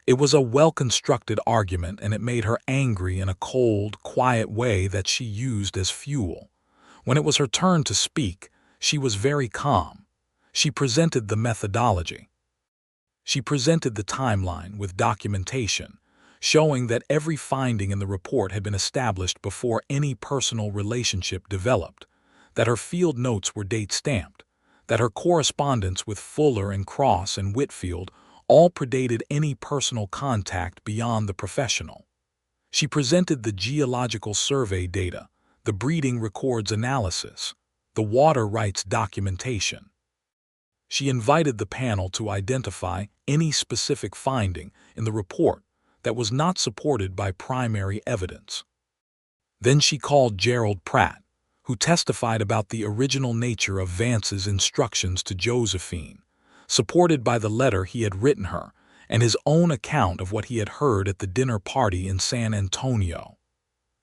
Speaker 1: It was a well-constructed argument, and it made her angry in a cold, quiet way that she used as fuel. When it was her turn to speak, she was very calm. She presented the methodology. She presented the timeline with documentation, showing that every finding in the report had been established before any personal relationship developed, that her field notes were date-stamped, that her correspondence with Fuller and Cross and Whitfield all predated any personal contact beyond the professional. She presented the geological survey data, the breeding records analysis, the water rights documentation. She invited the panel to identify any specific finding in the report that was not supported by primary evidence. Then she called Gerald Pratt, who testified about the original nature of Vance's instructions to Josephine, supported by the letter he had written her and his own account of what he had heard at the dinner party in San Antonio.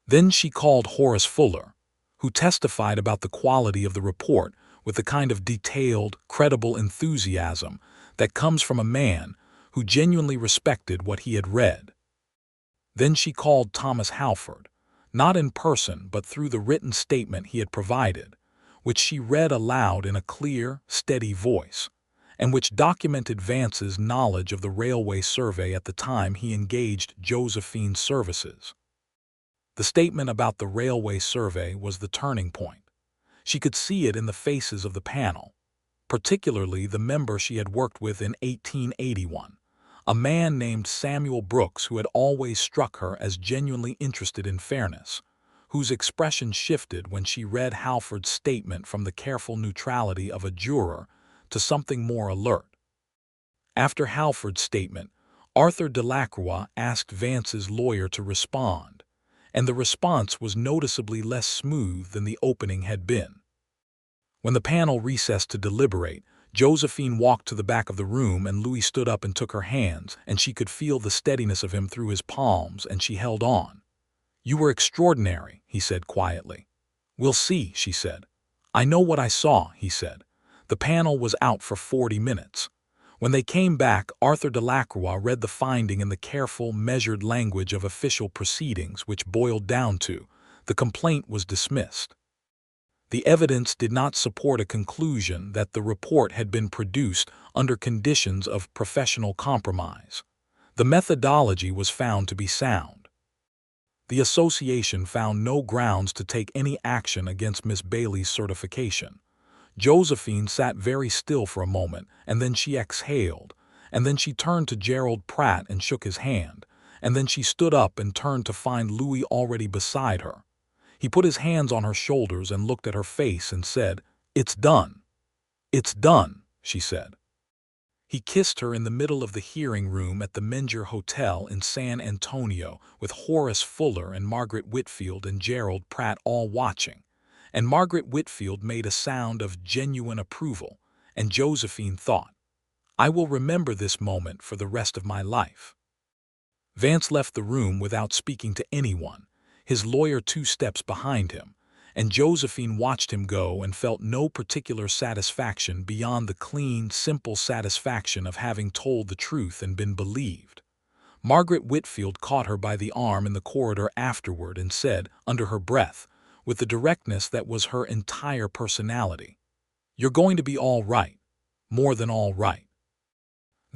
Speaker 1: Then she called Horace Fuller, who testified about the quality of the report with the kind of detailed, credible enthusiasm that comes from a man who genuinely respected what he had read. Then she called Thomas Halford, not in person but through the written statement he had provided, which she read aloud in a clear, steady voice, and which documented Vance's knowledge of the railway survey at the time he engaged Josephine's services. The statement about the railway survey was the turning point. She could see it in the faces of the panel, particularly the member she had worked with in 1881, a man named Samuel Brooks, who had always struck her as genuinely interested in fairness, whose expression shifted when she read Halford's statement from the careful neutrality of a juror to something more alert. After Halford's statement, Arthur Delacroix asked Vance's lawyer to respond, and the response was noticeably less smooth than the opening had been. When the panel recessed to deliberate, Josephine walked to the back of the room and Louis stood up and took her hands, and she could feel the steadiness of him through his palms, and she held on. "You were extraordinary," he said quietly. "We'll see," she said. "I know what I saw," he said. The panel was out for 40 minutes. When they came back, Arthur Delacroix read the finding in the careful, measured language of official proceedings, which boiled down to, the complaint was dismissed. The evidence did not support a conclusion that the report had been produced under conditions of professional compromise. The methodology was found to be sound. The association found no grounds to take any action against Miss Bailey's certification. Josephine sat very still for a moment, and then she exhaled, and then she turned to Gerald Pratt and shook his hand, and then she stood up and turned to find Louis already beside her. He put his hands on her shoulders and looked at her face and said, "It's done." "It's done," she said. He kissed her in the middle of the hearing room at the Menger Hotel in San Antonio, with Horace Fuller and Margaret Whitfield and Gerald Pratt all watching. And Margaret Whitfield made a sound of genuine approval, and Josephine thought, "I will remember this moment for the rest of my life." Vance left the room without speaking to anyone, his lawyer 2 steps behind him, and Josephine watched him go and felt no particular satisfaction beyond the clean, simple satisfaction of having told the truth and been believed. Margaret Whitfield caught her by the arm in the corridor afterward and said, under her breath, with the directness that was her entire personality, "You're going to be all right, more than all right."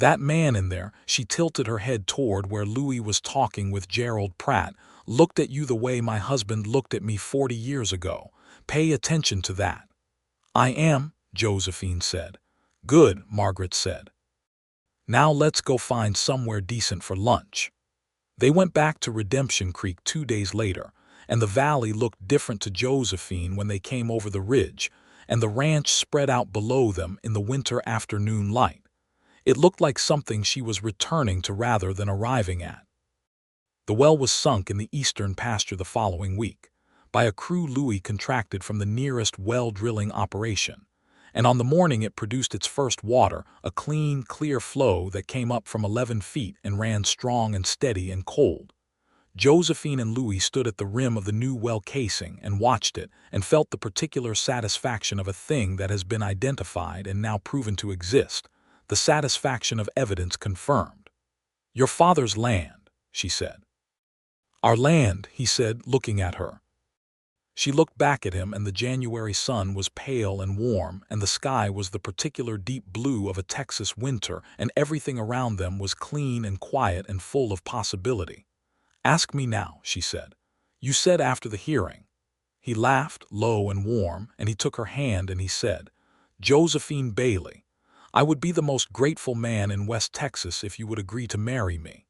Speaker 1: That man in there, she tilted her head toward where Louis was talking with Gerald Pratt, looked at you the way my husband looked at me 40 years ago. Pay attention to that. I am, Josephine said. Good, Margaret said. Now let's go find somewhere decent for lunch. They went back to Redemption Creek 2 days later, and the valley looked different to Josephine when they came over the ridge, and the ranch spread out below them in the winter afternoon light. It looked like something she was returning to rather than arriving at. The well was sunk in the eastern pasture the following week, by a crew Louis contracted from the nearest well-drilling operation, and on the morning it produced its first water, a clean, clear flow that came up from 11 feet and ran strong and steady and cold. Josephine and Louis stood at the rim of the new well casing and watched it and felt the particular satisfaction of a thing that has been identified and now proven to exist, the satisfaction of evidence confirmed. Your father's land, she said. Our land, he said, looking at her. She looked back at him, and the January sun was pale and warm, and the sky was the particular deep blue of a Texas winter, and everything around them was clean and quiet and full of possibility. Ask me now, she said. You said after the hearing. He laughed, low and warm, and he took her hand and he said, Josephine Bailey, I would be the most grateful man in West Texas if you would agree to marry me.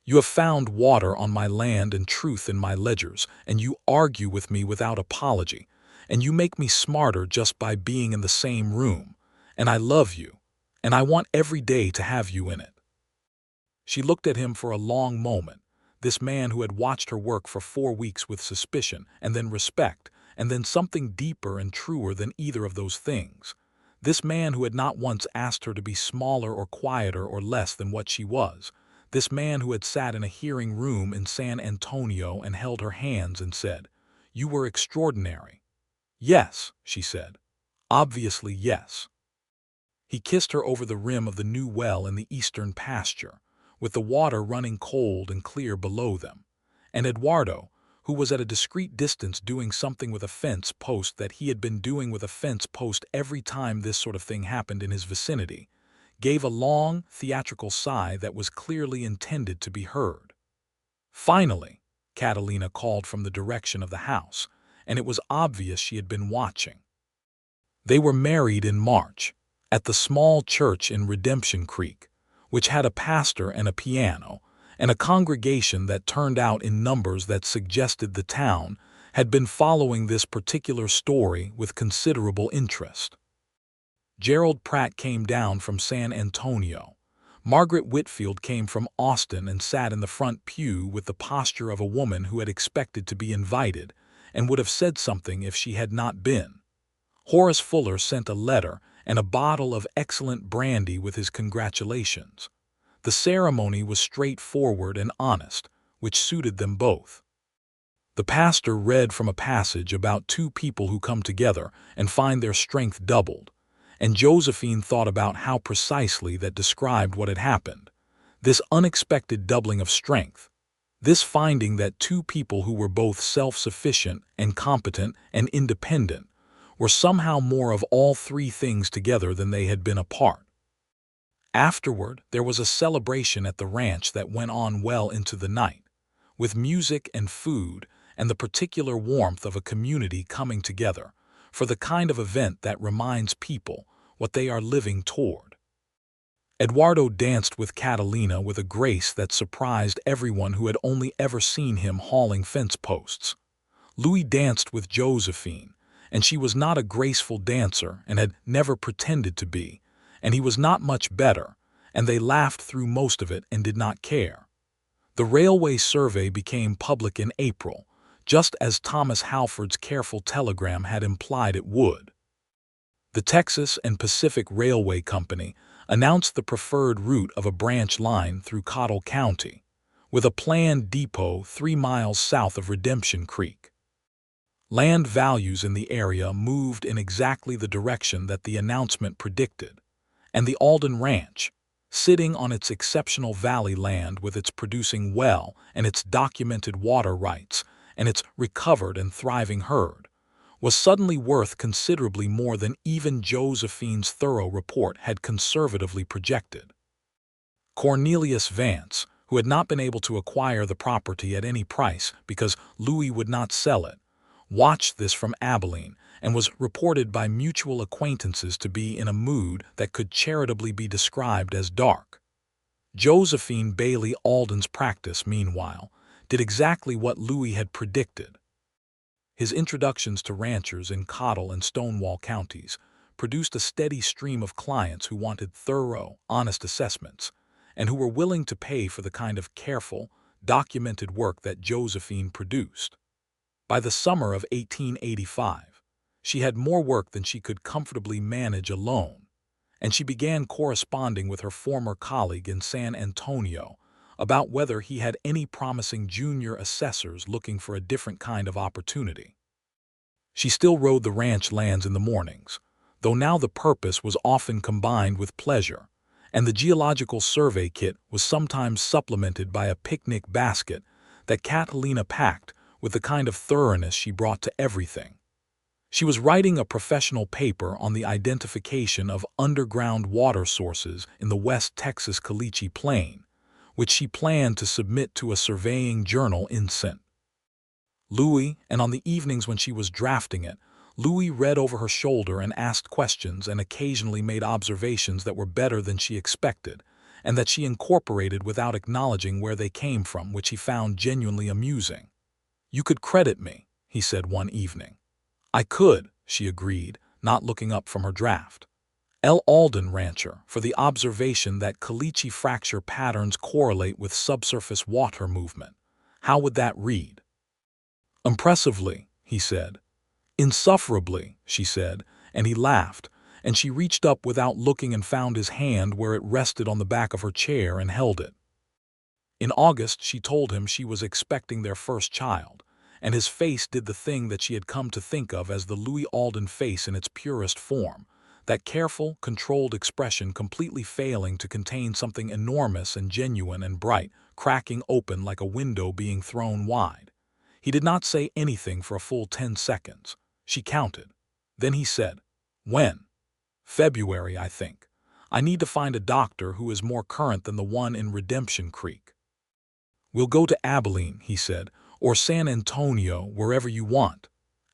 Speaker 1: You have found water on my land and truth in my ledgers, and you argue with me without apology, and you make me smarter just by being in the same room, and I love you, and I want every day to have you in it. She looked at him for a long moment, this man who had watched her work for 4 weeks with suspicion, and then respect, and then something deeper and truer than either of those things. This man who had not once asked her to be smaller or quieter or less than what she was. This man who had sat in a hearing room in San Antonio and held her hands and said, You were extraordinary. Yes, she said. Obviously, yes. He kissed her over the rim of the new well in the eastern pasture, with the water running cold and clear below them, and Eduardo, who was at a discreet distance doing something with a fence post that he had been doing with a fence post every time this sort of thing happened in his vicinity, gave a long, theatrical sigh that was clearly intended to be heard. Finally, Catalina called from the direction of the house, and it was obvious she had been watching. They were married in March, at the small church in Redemption Creek, which had a pastor and a piano, and a congregation that turned out in numbers that suggested the town had been following this particular story with considerable interest. Gerald Pratt came down from San Antonio. Margaret Whitfield came from Austin and sat in the front pew with the posture of a woman who had expected to be invited and would have said something if she had not been. Horace Fuller sent a letter and a bottle of excellent brandy with his congratulations. The ceremony was straightforward and honest, which suited them both. The pastor read from a passage about 2 people who come together and find their strength doubled, and Josephine thought about how precisely that described what had happened, this unexpected doubling of strength, this finding that 2 people who were both self-sufficient and competent and independent were somehow more of all 3 things together than they had been apart. Afterward, there was a celebration at the ranch that went on well into the night, with music and food and the particular warmth of a community coming together for the kind of event that reminds people what they are living toward. Eduardo danced with Catalina with a grace that surprised everyone who had only ever seen him hauling fence posts. Louis danced with Josephine, and she was not a graceful dancer and had never pretended to be, and he was not much better, and they laughed through most of it and did not care. The railway survey became public in April, just as Thomas Halford's careful telegram had implied it would. The Texas and Pacific Railway Company announced the preferred route of a branch line through Cottle County, with a planned depot 3 miles south of Redemption Creek. Land values in the area moved in exactly the direction that the announcement predicted, and the Alden Ranch, sitting on its exceptional valley land with its producing well and its documented water rights and its recovered and thriving herd, was suddenly worth considerably more than even Josephine's thorough report had conservatively projected. Cornelius Vance, who had not been able to acquire the property at any price because Louis would not sell it, watched this from Abilene and was reported by mutual acquaintances to be in a mood that could charitably be described as dark. Josephine Bailey Alden's practice, meanwhile, did exactly what Louis had predicted. His introductions to ranchers in Cottle and Stonewall counties produced a steady stream of clients who wanted thorough, honest assessments, and who were willing to pay for the kind of careful, documented work that Josephine produced. By the summer of 1885, she had more work than she could comfortably manage alone, and she began corresponding with her former colleague in San Antonio about whether he had any promising junior assessors looking for a different kind of opportunity. She still rode the ranch lands in the mornings, though now the purpose was often combined with pleasure, and the geological survey kit was sometimes supplemented by a picnic basket that Catalina packed with the kind of thoroughness she brought to everything. She was writing a professional paper on the identification of underground water sources in the West Texas Caliche Plain, which she planned to submit to a surveying journal in St. Louis, and on the evenings when she was drafting it, Louis read over her shoulder and asked questions and occasionally made observations that were better than she expected, and that she incorporated without acknowledging where they came from, which he found genuinely amusing. "You could credit me," he said one evening. "I could," she agreed, not looking up from her draft. L. Alden, rancher, for the observation that Caliche fracture patterns correlate with subsurface water movement. How would that read? "Impressively," he said. "Insufferably," she said, and he laughed, and she reached up without looking and found his hand where it rested on the back of her chair and held it. In August, she told him she was expecting their first child, and his face did the thing that she had come to think of as the Louis Alden face in its purest form, that careful, controlled expression completely failing to contain something enormous and genuine and bright, cracking open like a window being thrown wide. He did not say anything for a full 10 seconds. She counted. Then he said, "When?" "February, I think. I need to find a doctor who is more current than the one in Redemption Creek." "We'll go to Abilene," he said, "or San Antonio, wherever you want."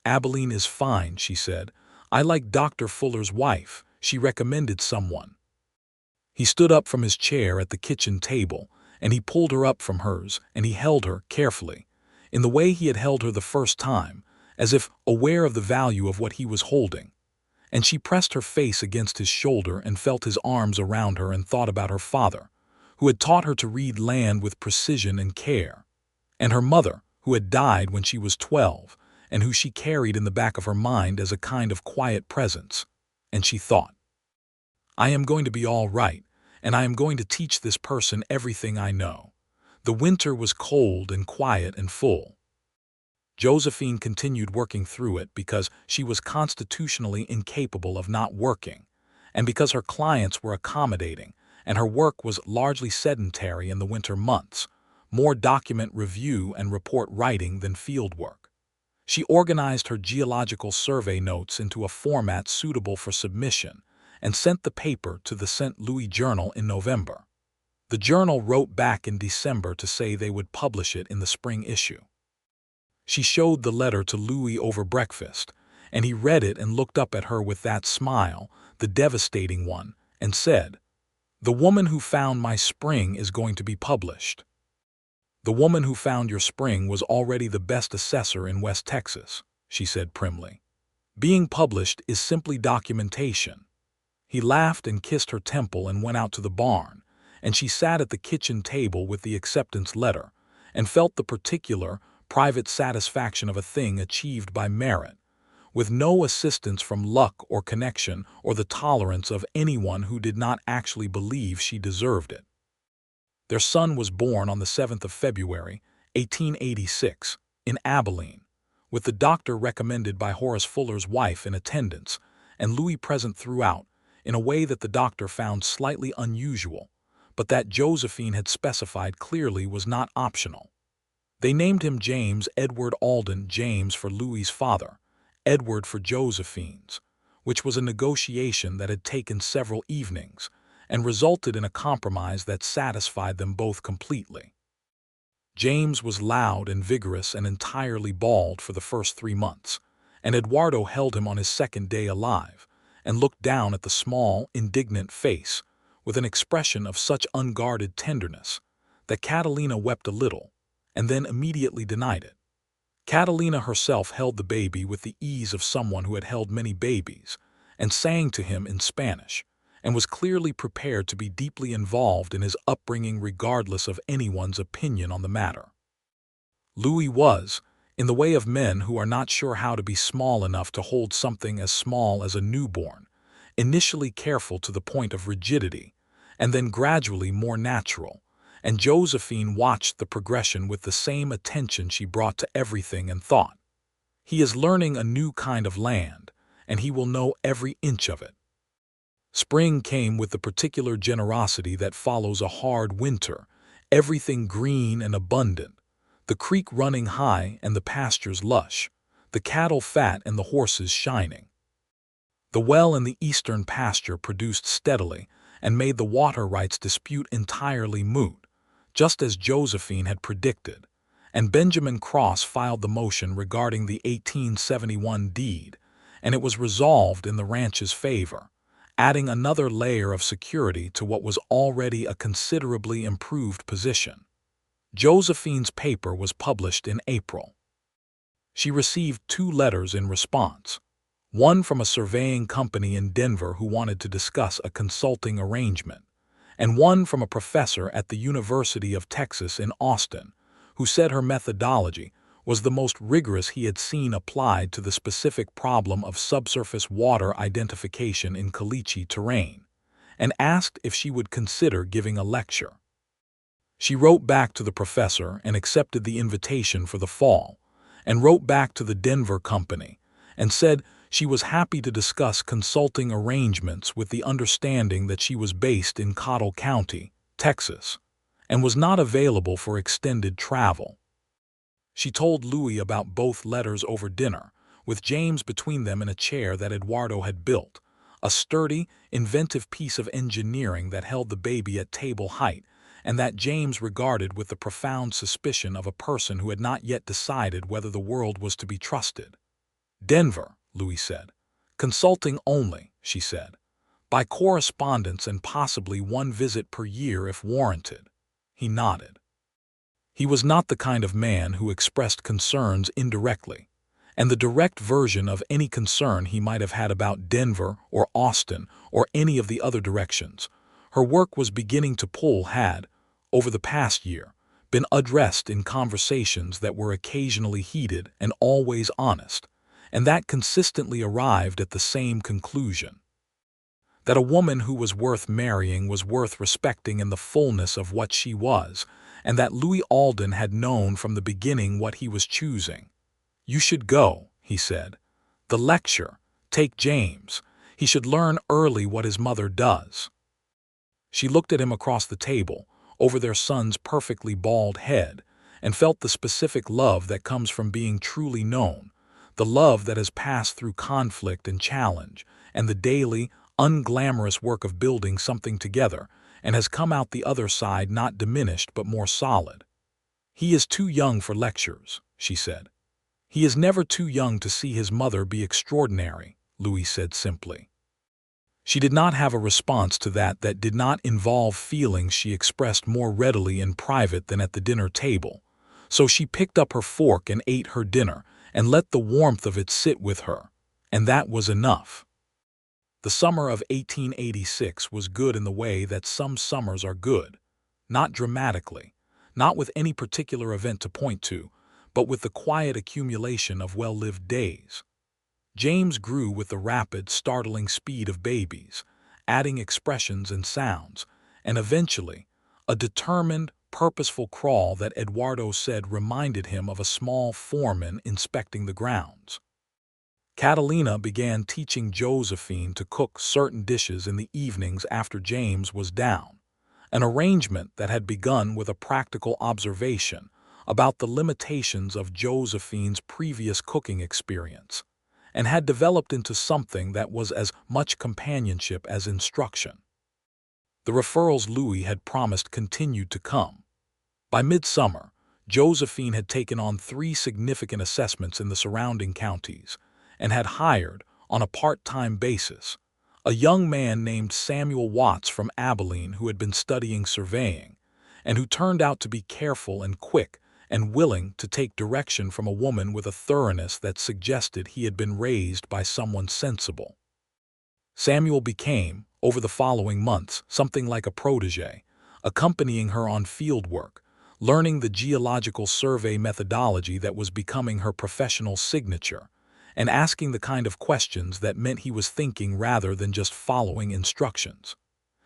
Speaker 1: "Abilene is fine," she said. "I like Dr. Fuller's wife. She recommended someone." He stood up from his chair at the kitchen table, and he pulled her up from hers, and he held her carefully, in the way he had held her the first time, as if aware of the value of what he was holding. And she pressed her face against his shoulder and felt his arms around her and thought about her father, who had taught her to read land with precision and care, and her mother, who had died when she was 12, and who she carried in the back of her mind as a kind of quiet presence. And she thought, "I am going to be all right, and I am going to teach this person everything I know." The winter was cold and quiet and full. Josephine continued working through it because she was constitutionally incapable of not working, and because her clients were accommodating, and her work was largely sedentary in the winter months, more document review and report writing than field work. She organized her geological survey notes into a format suitable for submission and sent the paper to the St. Louis Journal in November. The journal wrote back in December to say they would publish it in the spring issue. She showed the letter to Louis over breakfast, and he read it and looked up at her with that smile, the devastating one, and said, "The woman who found my spring is going to be published." "The woman who found your spring was already the best assessor in West Texas," she said primly. "Being published is simply documentation." He laughed and kissed her temple and went out to the barn, and she sat at the kitchen table with the acceptance letter, and felt the particular, private satisfaction of a thing achieved by merit, with no assistance from luck or connection or the tolerance of anyone who did not actually believe she deserved it. Their son was born on the 7th of February, 1886, in Abilene, with the doctor recommended by Horace Fuller's wife in attendance, and Louis present throughout, in a way that the doctor found slightly unusual, but that Josephine had specified clearly was not optional. They named him James Edward Alden, James for Louis's father, Edward for Josephine's, which was a negotiation that had taken several evenings, and resulted in a compromise that satisfied them both completely. James was loud and vigorous and entirely bald for the first 3 months, and Eduardo held him on his second day alive and looked down at the small, indignant face with an expression of such unguarded tenderness that Catalina wept a little and then immediately denied it. Catalina herself held the baby with the ease of someone who had held many babies and sang to him in Spanish, and was clearly prepared to be deeply involved in his upbringing regardless of anyone's opinion on the matter. Louis was, in the way of men who are not sure how to be small enough to hold something as small as a newborn, initially careful to the point of rigidity, and then gradually more natural, and Josephine watched the progression with the same attention she brought to everything and thought, "He is learning a new kind of land, and he will know every inch of it." Spring came with the particular generosity that follows a hard winter, everything green and abundant, the creek running high and the pastures lush, the cattle fat and the horses shining. The well in the eastern pasture produced steadily and made the water rights dispute entirely moot, just as Josephine had predicted, and Benjamin Cross filed the motion regarding the 1871 deed, and it was resolved in the ranch's favor, adding another layer of security to what was already a considerably improved position. Josephine's paper was published in April. She received 2 letters in response, one from a surveying company in Denver who wanted to discuss a consulting arrangement, and one from a professor at the University of Texas in Austin, who said her methodology was the most rigorous he had seen applied to the specific problem of subsurface water identification in caliche terrain, and asked if she would consider giving a lecture. She wrote back to the professor and accepted the invitation for the fall, and wrote back to the Denver company and said she was happy to discuss consulting arrangements with the understanding that she was based in Cottle County, Texas, and was not available for extended travel. She told Louis about both letters over dinner, with James between them in a chair that Eduardo had built, a sturdy, inventive piece of engineering that held the baby at table height, and that James regarded with the profound suspicion of a person who had not yet decided whether the world was to be trusted. "Denver," Louis said. "Consulting only," she said. "By correspondence and possibly 1 visit per year if warranted." He nodded. He was not the kind of man who expressed concerns indirectly, and the direct version of any concern he might have had about Denver or Austin or any of the other directions her work was beginning to pull had, over the past year, been addressed in conversations that were occasionally heated and always honest, and that consistently arrived at the same conclusion: that a woman who was worth marrying was worth respecting in the fullness of what she was, and that Louis Alden had known from the beginning what he was choosing. "You should go," he said. "The lecture. Take James. He should learn early what his mother does." She looked at him across the table, over their son's perfectly bald head, and felt the specific love that comes from being truly known, the love that has passed through conflict and challenge, and the daily, unglamorous work of building something together, and has come out the other side not diminished but more solid. "He is too young for lectures," she said. "He is never too young to see his mother be extraordinary," Louis said simply. She did not have a response to that did not involve feelings she expressed more readily in private than at the dinner table, so she picked up her fork and ate her dinner and let the warmth of it sit with her, and that was enough. The summer of 1886 was good in the way that some summers are good, not dramatically, not with any particular event to point to, but with the quiet accumulation of well-lived days. James grew with the rapid, startling speed of babies, adding expressions and sounds, and eventually, a determined, purposeful crawl that Eduardo said reminded him of a small foreman inspecting the grounds. Catalina began teaching Josephine to cook certain dishes in the evenings after James was down, an arrangement that had begun with a practical observation about the limitations of Josephine's previous cooking experience, and had developed into something that was as much companionship as instruction. The referrals Louis had promised continued to come. By midsummer, Josephine had taken on 3 significant assessments in the surrounding counties and had hired, on a part-time basis, a young man named Samuel Watts from Abilene who had been studying surveying and who turned out to be careful and quick and willing to take direction from a woman with a thoroughness that suggested he had been raised by someone sensible. Samuel became, over the following months, something like a protege, accompanying her on field work, learning the geological survey methodology that was becoming her professional signature, and asking the kind of questions that meant he was thinking rather than just following instructions.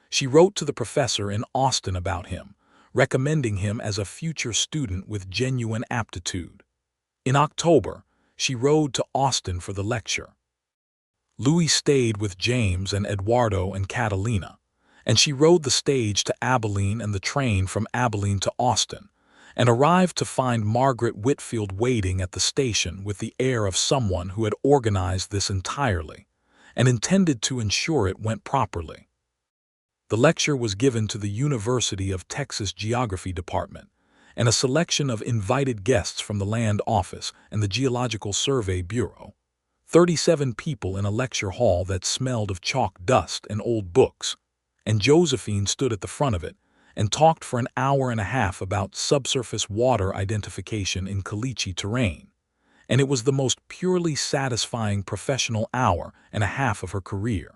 Speaker 1: She wrote to the professor in Austin about him, recommending him as a future student with genuine aptitude. In October, she rode to Austin for the lecture. Louis stayed with James and Eduardo and Catalina, and she rode the stage to Abilene and the train from Abilene to Austin, and arrived to find Margaret Whitfield waiting at the station with the air of someone who had organized this entirely and intended to ensure it went properly. The lecture was given to the University of Texas Geography Department, and a selection of invited guests from the Land Office and the Geological Survey Bureau. 37 people in a lecture hall that smelled of chalk dust and old books, and Josephine stood at the front of it and talked for an hour and a half about subsurface water identification in caliche terrain, and it was the most purely satisfying professional hour and a half of her career.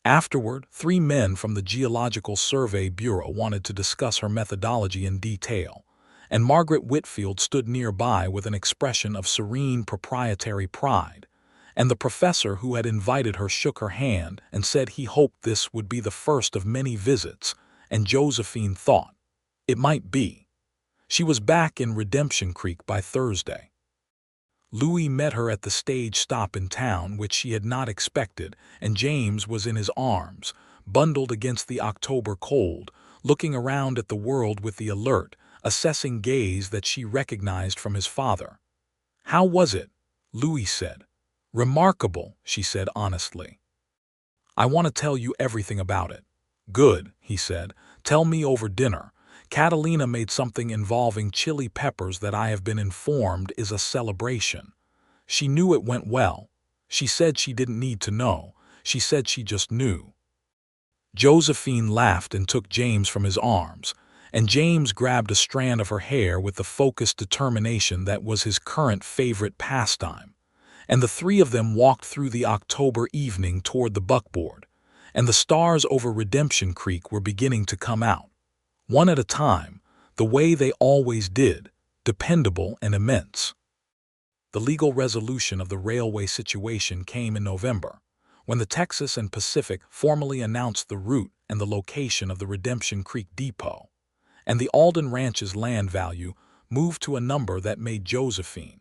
Speaker 1: Afterward, 3 men from the Geological Survey Bureau wanted to discuss her methodology in detail, and Margaret Whitfield stood nearby with an expression of serene proprietary pride, and the professor who had invited her shook her hand and said he hoped this would be the first of many visits, and Josephine thought, it might be. She was back in Redemption Creek by Thursday. Louis met her at the stage stop in town, which she had not expected, and James was in his arms, bundled against the October cold, looking around at the world with the alert, assessing gaze that she recognized from his father. "How was it?" Louis said. "Remarkable," she said honestly. "I want to tell you everything about it." "Good," he said. "Tell me over dinner. Catalina made something involving chili peppers that I have been informed is a celebration. She knew it went well. She said she didn't need to know. She said she just knew." Josephine laughed and took James from his arms, and James grabbed a strand of her hair with the focused determination that was his current favorite pastime, and the 3 of them walked through the October evening toward the buckboard, and the stars over Redemption Creek were beginning to come out, one at a time, the way they always did, dependable and immense. The legal resolution of the railway situation came in November, when the Texas and Pacific formally announced the route and the location of the Redemption Creek Depot, and the Alden Ranch's land value moved to a number that made Josephine,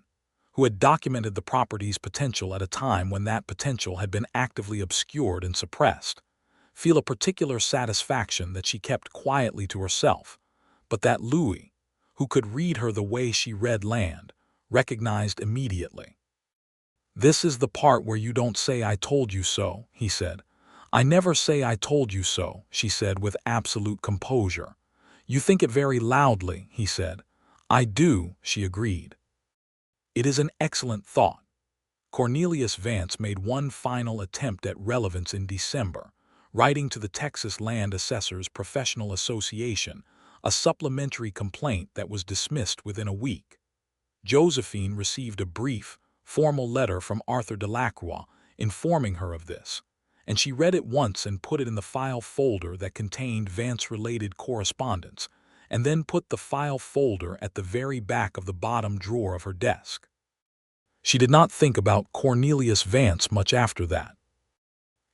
Speaker 1: who had documented the property's potential at a time when that potential had been actively obscured and suppressed, feel a particular satisfaction that she kept quietly to herself, but that Louis, who could read her the way she read land, recognized immediately. "This is the part where you don't say 'I told you so,'" he said. "I never say 'I told you so,'" she said with absolute composure. "You think it very loudly," he said. "I do," she agreed. It is an excellent thought. Cornelius Vance made one final attempt at relevance in December, writing to the Texas Land Assessors Professional Association a supplementary complaint that was dismissed within a week. Josephine received a brief, formal letter from Arthur Delacroix informing her of this, and she read it once and put it in the file folder that contained Vance-related correspondence, and then put the file folder at the very back of the bottom drawer of her desk. She did not think about Cornelius Vance much after that.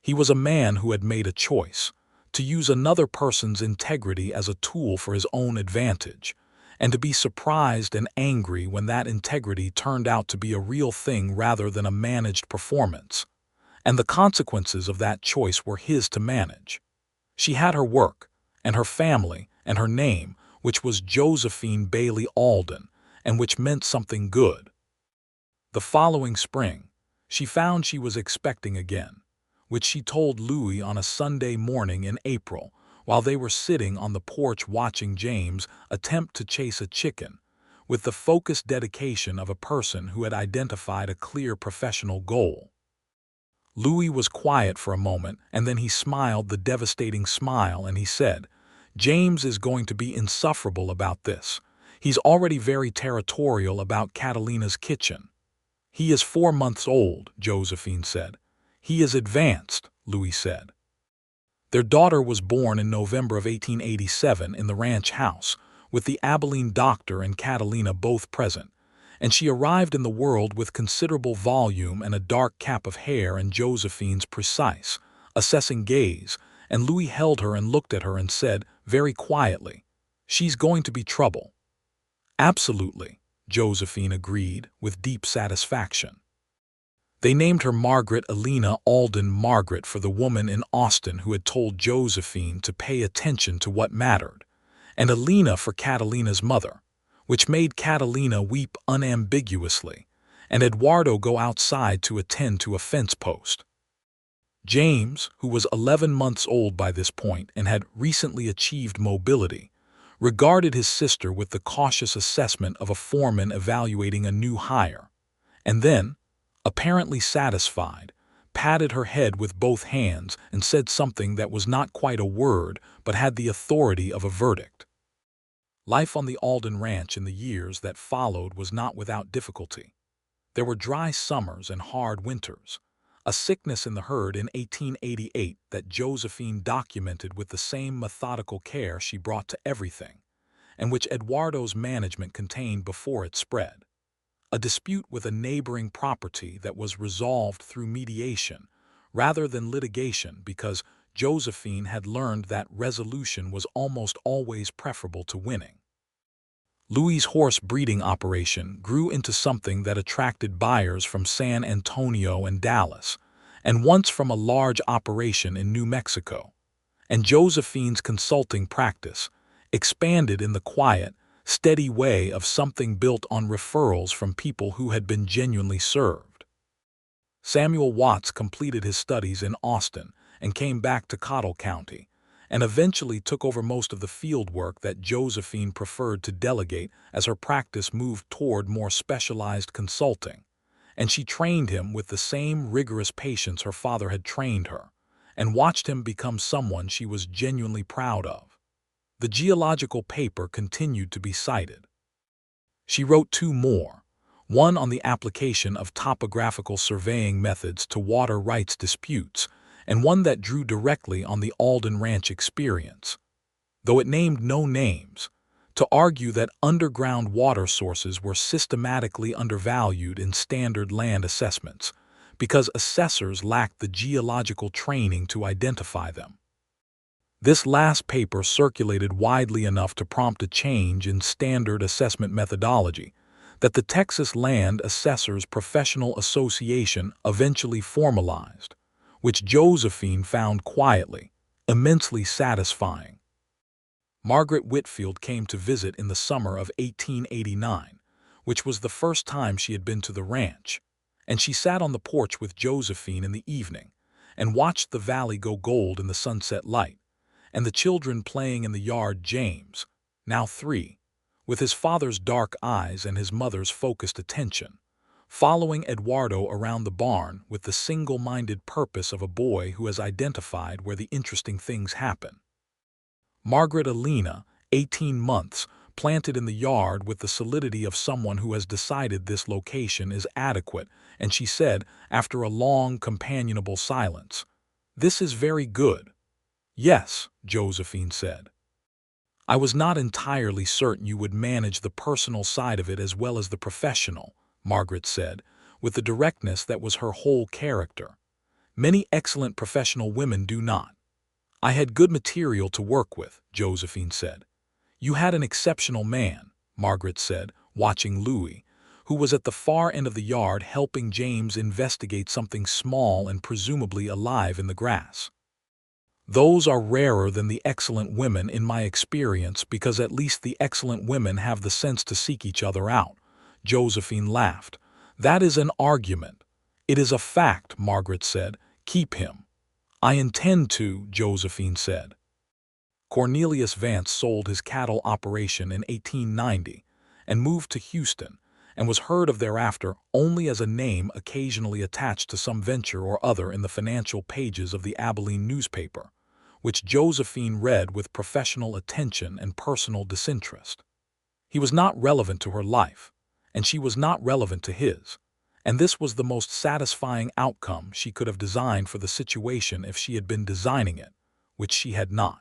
Speaker 1: He was a man who had made a choice to use another person's integrity as a tool for his own advantage, and to be surprised and angry when that integrity turned out to be a real thing rather than a managed performance. And the consequences of that choice were his to manage. She had her work, and her family, and her name, which was Josephine Bailey Alden, and which meant something good. The following spring, she found she was expecting again, which she told Louis on a Sunday morning in April, while they were sitting on the porch watching James attempt to chase a chicken, with the focused dedication of a person who had identified a clear professional goal. Louis was quiet for a moment, and then he smiled the devastating smile and he said, "James is going to be insufferable about this. He's already very territorial about Catalina's kitchen." "He is 4 months old," Josephine said. "He is advanced," Louis said. Their daughter was born in November of 1887 in the ranch house, with the Abilene doctor and Catalina both present, and she arrived in the world with considerable volume and a dark cap of hair and Josephine's precise, assessing gaze, and Louis held her and looked at her and said, very quietly, "She's going to be trouble." "Absolutely," Josephine agreed with deep satisfaction. They named her Margaret Elena Alden Margaret for the woman in Austin who had told Josephine to pay attention to what mattered, and Elena for Catalina's mother, which made Catalina weep unambiguously, and Eduardo go outside to attend to a fence post. James, who was 11 months old by this point and had recently achieved mobility, regarded his sister with the cautious assessment of a foreman evaluating a new hire, and then, apparently satisfied, patted her head with both hands and said something that was not quite a word but had the authority of a verdict. Life on the Alden Ranch in the years that followed was not without difficulty. There were dry summers and hard winters, a sickness in the herd in 1888 that Josephine documented with the same methodical care she brought to everything, and which Eduardo's management contained before it spread. A dispute with a neighboring property that was resolved through mediation rather than litigation because Josephine had learned that resolution was almost always preferable to winning. Louis's horse breeding operation grew into something that attracted buyers from San Antonio and Dallas, and once from a large operation in New Mexico. And Josephine's consulting practice expanded in the quiet, steady way of something built on referrals from people who had been genuinely served. Samuel Watts completed his studies in Austin and came back to Cottle County, and eventually took over most of the field work that Josephine preferred to delegate as her practice moved toward more specialized consulting, and she trained him with the same rigorous patience her father had trained her, and watched him become someone she was genuinely proud of. The geological paper continued to be cited. She wrote 2 more, one on the application of topographical surveying methods to water rights disputes, and one that drew directly on the Alden Ranch experience, though it named no names, to argue that underground water sources were systematically undervalued in standard land assessments because assessors lacked the geological training to identify them. This last paper circulated widely enough to prompt a change in standard assessment methodology that the Texas Land Assessors Professional Association eventually formalized, which Josephine found quietly, immensely satisfying. Margaret Whitfield came to visit in the summer of 1889, which was the first time she had been to the ranch, and she sat on the porch with Josephine in the evening and watched the valley go gold in the sunset light, and the children playing in the yard. James, now 3, with his father's dark eyes and his mother's focused attention, following Eduardo around the barn with the single-minded purpose of a boy who has identified where the interesting things happen. Margaret Elena, 18 months, planted in the yard with the solidity of someone who has decided this location is adequate, and she said, after a long, companionable silence, "This is very good." "Yes," Josephine said. "I was not entirely certain you would manage the personal side of it as well as the professional," Margaret said, with the directness that was her whole character. "Many excellent professional women do not." "I had good material to work with," Josephine said. "You had an exceptional man," Margaret said, watching Louis, who was at the far end of the yard helping James investigate something small and presumably alive in the grass. "Those are rarer than the excellent women in my experience because at least the excellent women have the sense to seek each other out," Josephine laughed. "That is an argument." "It is a fact," Margaret said. "Keep him." "I intend to," Josephine said. Cornelius Vance sold his cattle operation in 1890 and moved to Houston, and was heard of thereafter only as a name occasionally attached to some venture or other in the financial pages of the Abilene newspaper, which Josephine read with professional attention and personal disinterest. He was not relevant to her life, and she was not relevant to his, and this was the most satisfying outcome she could have designed for the situation if she had been designing it, which she had not.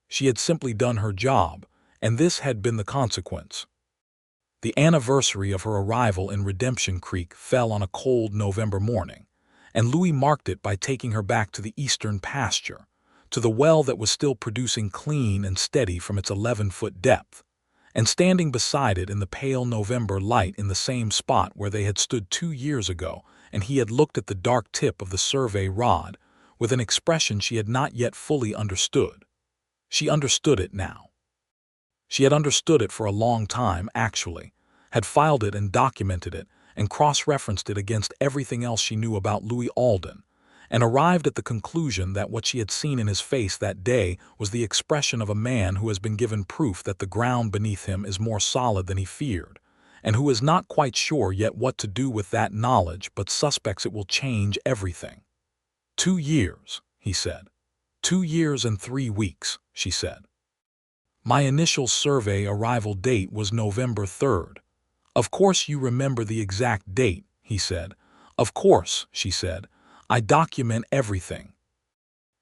Speaker 1: She had simply done her job, and this had been the consequence. The anniversary of her arrival in Redemption Creek fell on a cold November morning, and Louis marked it by taking her back to the eastern pasture, to the well that was still producing clean and steady from its 11-foot depth, and standing beside it in the pale November light in the same spot where they had stood 2 years ago, and he had looked at the dark tip of the survey rod with an expression she had not yet fully understood. She understood it now. She had understood it for a long time, actually, had filed it and documented it, and cross-referenced it against everything else she knew about Louis Alden, and arrived at the conclusion that what she had seen in his face that day was the expression of a man who has been given proof that the ground beneath him is more solid than he feared, and who is not quite sure yet what to do with that knowledge but suspects it will change everything. 2 years, he said. 2 years and 3 weeks, she said. My initial survey arrival date was November 3rd. Of course you remember the exact date, he said. Of course, she said. I document everything.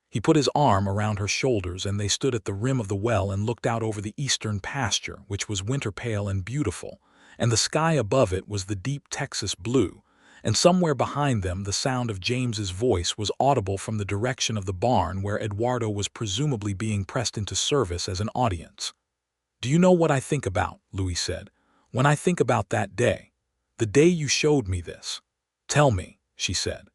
Speaker 1: He put his arm around her shoulders and they stood at the rim of the well and looked out over the eastern pasture, which was winter pale and beautiful, and the sky above it was the deep Texas blue, and somewhere behind them the sound of James's voice was audible from the direction of the barn where Eduardo was presumably being pressed into service as an audience. Do you know what I think about, Louis said, when I think about that day, the day you showed me this? Tell me, she said.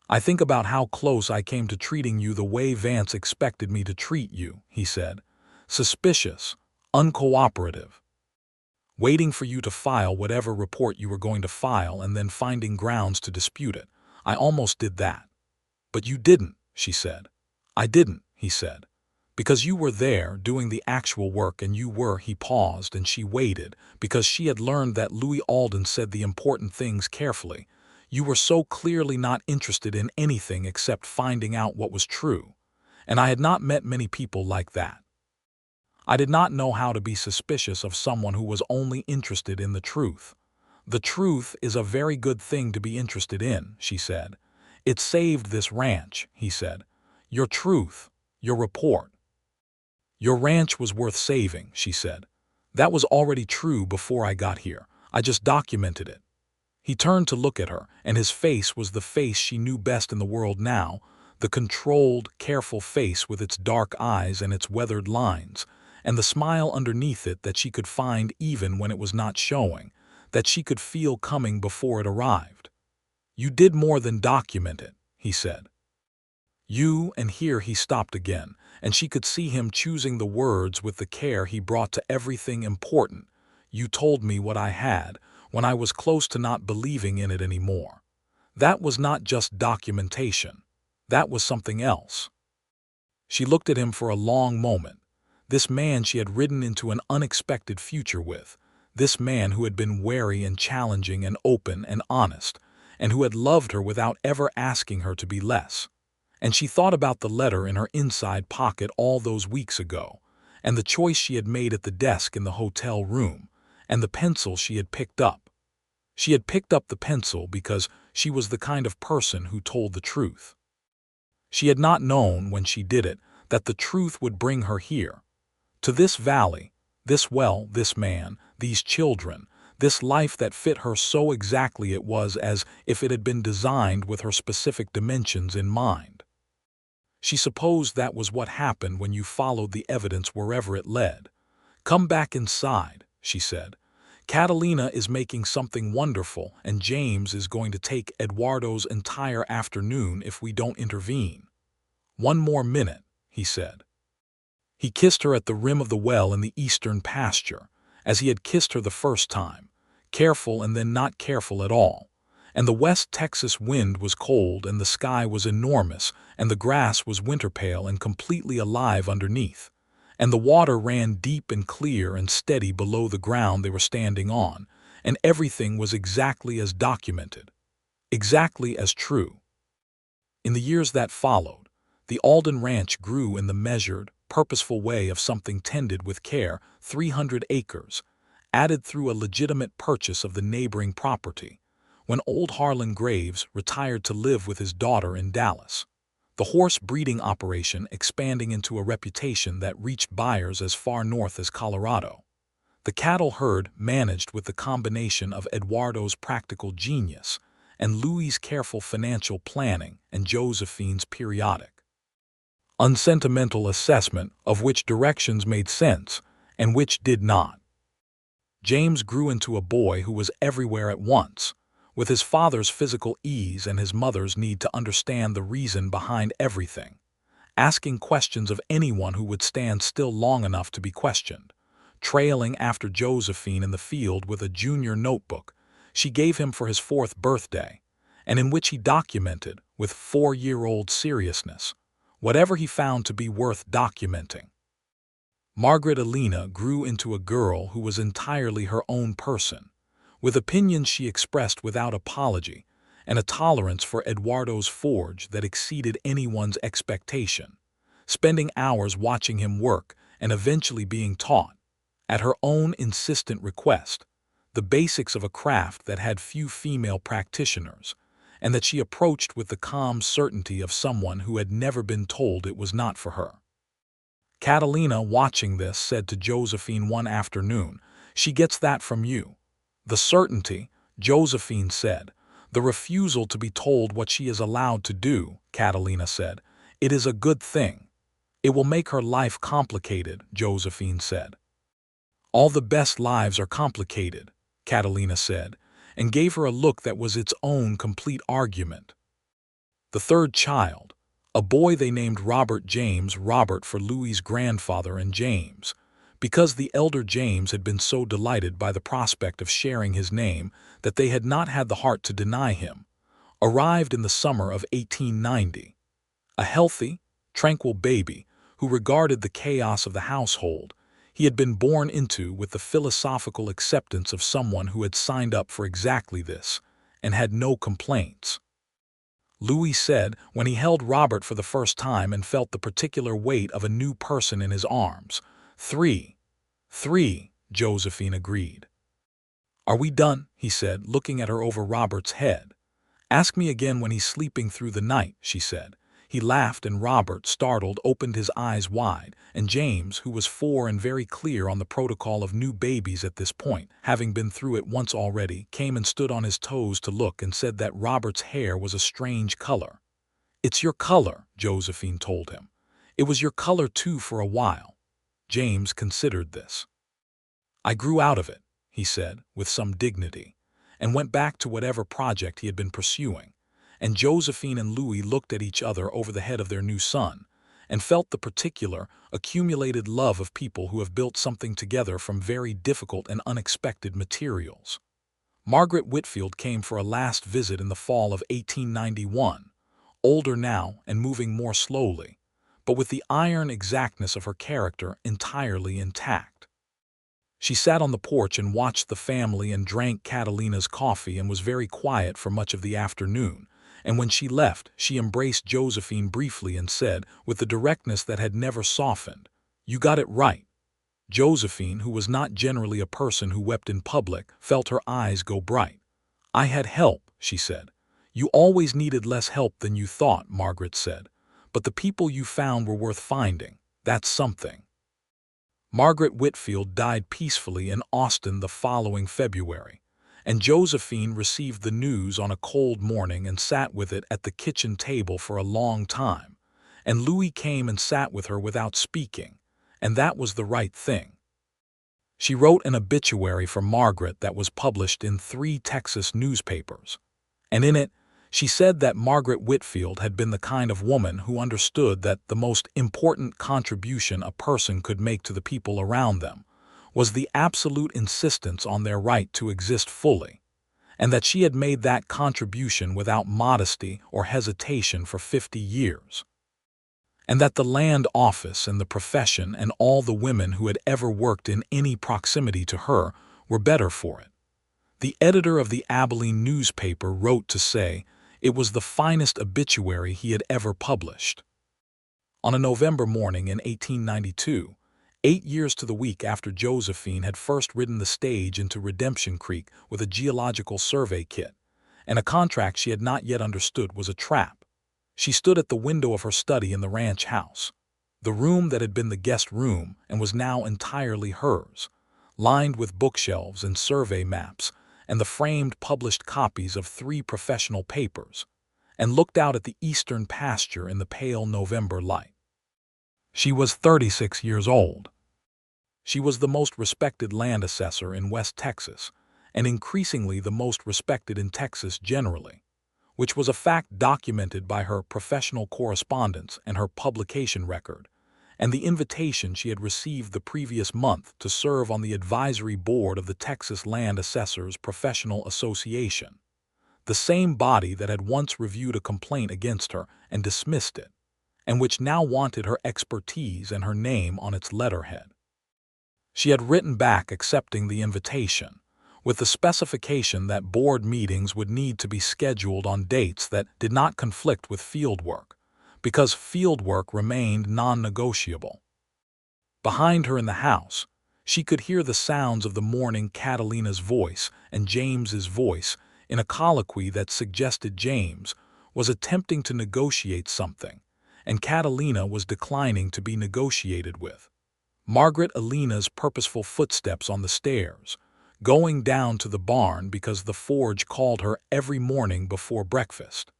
Speaker 1: I think about how close I came to treating you the way Vance expected me to treat you, he said. Suspicious, uncooperative. Waiting for you to file whatever report you were going to file and then finding grounds to dispute it. I almost did that. But you didn't, she said. I didn't, he said. Because you were there doing the actual work and you were, he paused and she waited, because she had learned that Louis Alden said the important things carefully. You were so clearly not interested in anything except finding out what was true, and I had not met many people like that. I did not know how to be suspicious of someone who was only interested in the truth. The truth is a very good thing to be interested in, she said. It saved this ranch, he said. Your truth, your report. Your ranch was worth saving, she said. That was already true before I got here. I just documented it. He turned to look at her, and his face was the face she knew best in the world now, the controlled, careful face with its dark eyes and its weathered lines, and the smile underneath it that she could find even when it was not showing, that she could feel coming before it arrived. You did more than document it, he said. You, and here he stopped again, and she could see him choosing the words with the care he brought to everything important. You told me what I had, when I was close to not believing in it anymore. That was not just documentation. That was something else. She looked at him for a long moment. This man she had ridden into an unexpected future with, this man who had been wary and challenging and open and honest, and who had loved her without ever asking her to be less. And she thought about the letter in her inside pocket all those weeks ago, and the choice she had made at the desk in the hotel room, and the pencil she had picked up. She had picked up the pencil because she was the kind of person who told the truth. She had not known, when she did it, that the truth would bring her here, to this valley, this well, this man, these children, this life that fit her so exactly it was as if it had been designed with her specific dimensions in mind. She supposed that was what happened when you followed the evidence wherever it led. Come back inside, she said. Catalina is making something wonderful, and James is going to take Eduardo's entire afternoon if we don't intervene. 1 more minute, he said. He kissed her at the rim of the well in the eastern pasture, as he had kissed her the first time, careful and then not careful at all, and the West Texas wind was cold and the sky was enormous and the grass was winter pale and completely alive underneath, and the water ran deep and clear and steady below the ground they were standing on, and everything was exactly as documented, exactly as true. In the years that followed, the Alden Ranch grew in the measured, purposeful way of something tended with care, 300 acres, added through a legitimate purchase of the neighboring property, when old Harlan Graves retired to live with his daughter in Dallas. The horse breeding operation expanding into a reputation that reached buyers as far north as Colorado. The cattle herd managed with the combination of Eduardo's practical genius and Louis's careful financial planning and Josephine's periodic, unsentimental assessment of which directions made sense and which did not. James grew into a boy who was everywhere at once, with his father's physical ease and his mother's need to understand the reason behind everything, asking questions of anyone who would stand still long enough to be questioned, trailing after Josephine in the field with a junior notebook she gave him for his 4th birthday, and in which he documented, with 4-year-old seriousness, whatever he found to be worth documenting. Margaret Alina grew into a girl who was entirely her own person, with opinions she expressed without apology and a tolerance for Eduardo's forge that exceeded anyone's expectation, spending hours watching him work and eventually being taught, at her own insistent request, the basics of a craft that had few female practitioners, and that she approached with the calm certainty of someone who had never been told it was not for her. Catalina, watching this, said to Josephine one afternoon, "She gets that from you." "The certainty," Josephine said. "The refusal to be told what she is allowed to do," Catalina said. "It is a good thing." "It will make her life complicated," Josephine said. "All the best lives are complicated," Catalina said, and gave her a look that was its own complete argument. The 3rd child, a boy they named Robert James, Robert for Louis's grandfather and James, because the elder James had been so delighted by the prospect of sharing his name that they had not had the heart to deny him, arrived in the summer of 1890. A healthy, tranquil baby who regarded the chaos of the household he had been born into with the philosophical acceptance of someone who had signed up for exactly this and had no complaints. Louis said when he held Robert for the first time and felt the particular weight of a new person in his arms, "Three, Josephine agreed. "Are we done?" he said, looking at her over Robert's head. "Ask me again when he's sleeping through the night," she said. He laughed, and Robert, startled, opened his eyes wide, and James, who was 4 and very clear on the protocol of new babies at this point, having been through it once already, came and stood on his toes to look and said that Robert's hair was a strange color. "It's your color," Josephine told him. "It was your color too for a while." James considered this. "I grew out of it," he said, with some dignity, and went back to whatever project he had been pursuing. And Josephine and Louis looked at each other over the head of their new son, and felt the particular, accumulated love of people who have built something together from very difficult and unexpected materials. Margaret Whitfield came for a last visit in the fall of 1891, older now and moving more slowly, but with the iron exactness of her character entirely intact. She sat on the porch and watched the family and drank Catalina's coffee and was very quiet for much of the afternoon, and when she left, she embraced Josephine briefly and said, with the directness that had never softened, "You got it right." Josephine, who was not generally a person who wept in public, felt her eyes go bright. "I had help," she said. "You always needed less help than you thought," Margaret said. "But the people you found were worth finding. That's something." Margaret Whitfield died peacefully in Austin the following February, and Josephine received the news on a cold morning and sat with it at the kitchen table for a long time, and Louis came and sat with her without speaking, and that was the right thing. She wrote an obituary for Margaret that was published in 3 Texas newspapers, and in it she said that Margaret Whitfield had been the kind of woman who understood that the most important contribution a person could make to the people around them was the absolute insistence on their right to exist fully, and that she had made that contribution without modesty or hesitation for 50 years, and that the land office and the profession and all the women who had ever worked in any proximity to her were better for it. The editor of the Abilene newspaper wrote to say it was the finest obituary he had ever published. On a November morning in 1892, 8 years to the week after Josephine had first ridden the stage into Redemption Creek with a geological survey kit, and a contract she had not yet understood was a trap, she stood at the window of her study in the ranch house, the room that had been the guest room and was now entirely hers, lined with bookshelves and survey maps and the framed published copies of 3 professional papers, and looked out at the eastern pasture in the pale November light. She was 36 years old. She was the most respected land assessor in West Texas, and increasingly the most respected in Texas generally, which was a fact documented by her professional correspondence and her publication record, and the invitation she had received the previous month to serve on the advisory board of the Texas Land Assessors Professional Association, the same body that had once reviewed a complaint against her and dismissed it, and which now wanted her expertise and her name on its letterhead. She had written back accepting the invitation, with the specification that board meetings would need to be scheduled on dates that did not conflict with fieldwork, because fieldwork remained non-negotiable. Behind her in the house, she could hear the sounds of the morning Catalina's voice and James's voice in a colloquy that suggested James was attempting to negotiate something, and Catalina was declining to be negotiated with. Margaret Alina's purposeful footsteps on the stairs, going down to the barn because the forge called her every morning before breakfast.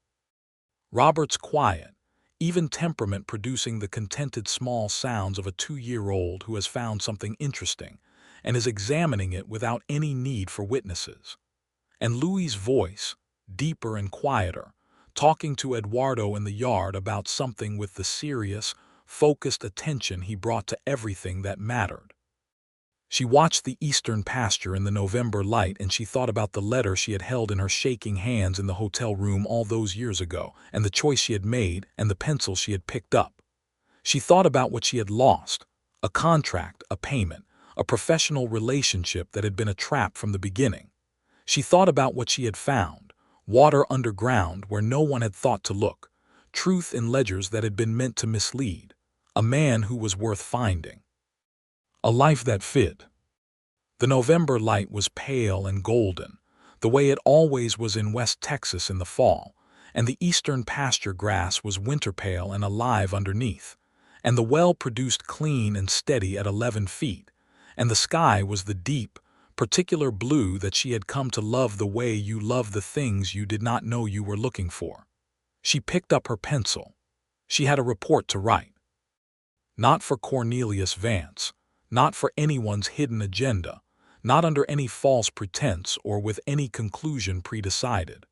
Speaker 1: Robert's quiet, even temperament producing the contented small sounds of a 2-year-old who has found something interesting and is examining it without any need for witnesses. And Louis's voice, deeper and quieter, talking to Eduardo in the yard about something with the serious, focused attention he brought to everything that mattered. She watched the eastern pasture in the November light, and she thought about the letter she had held in her shaking hands in the hotel room all those years ago, and the choice she had made, and the pencil she had picked up. She thought about what she had lost: a contract, a payment, a professional relationship that had been a trap from the beginning. She thought about what she had found: water underground where no one had thought to look, truth in ledgers that had been meant to mislead, a man who was worth finding, a life that fit. The November light was pale and golden, the way it always was in West Texas in the fall, and the eastern pasture grass was winter pale and alive underneath, and the well produced clean and steady at 11 feet, and the sky was the deep, particular blue that she had come to love the way you love the things you did not know you were looking for. She picked up her pencil. She had a report to write. Not for Cornelius Vance, not for anyone's hidden agenda, not under any false pretense or with any conclusion predecided.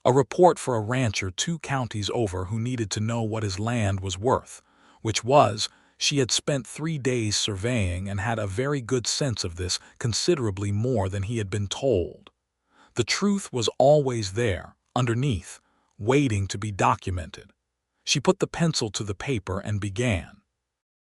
Speaker 1: A report for a rancher 2 counties over who needed to know what his land was worth, which was, she had spent 3 days surveying and had a very good sense of this, considerably more than he had been told. The truth was always there, underneath, waiting to be documented. She put the pencil to the paper and began.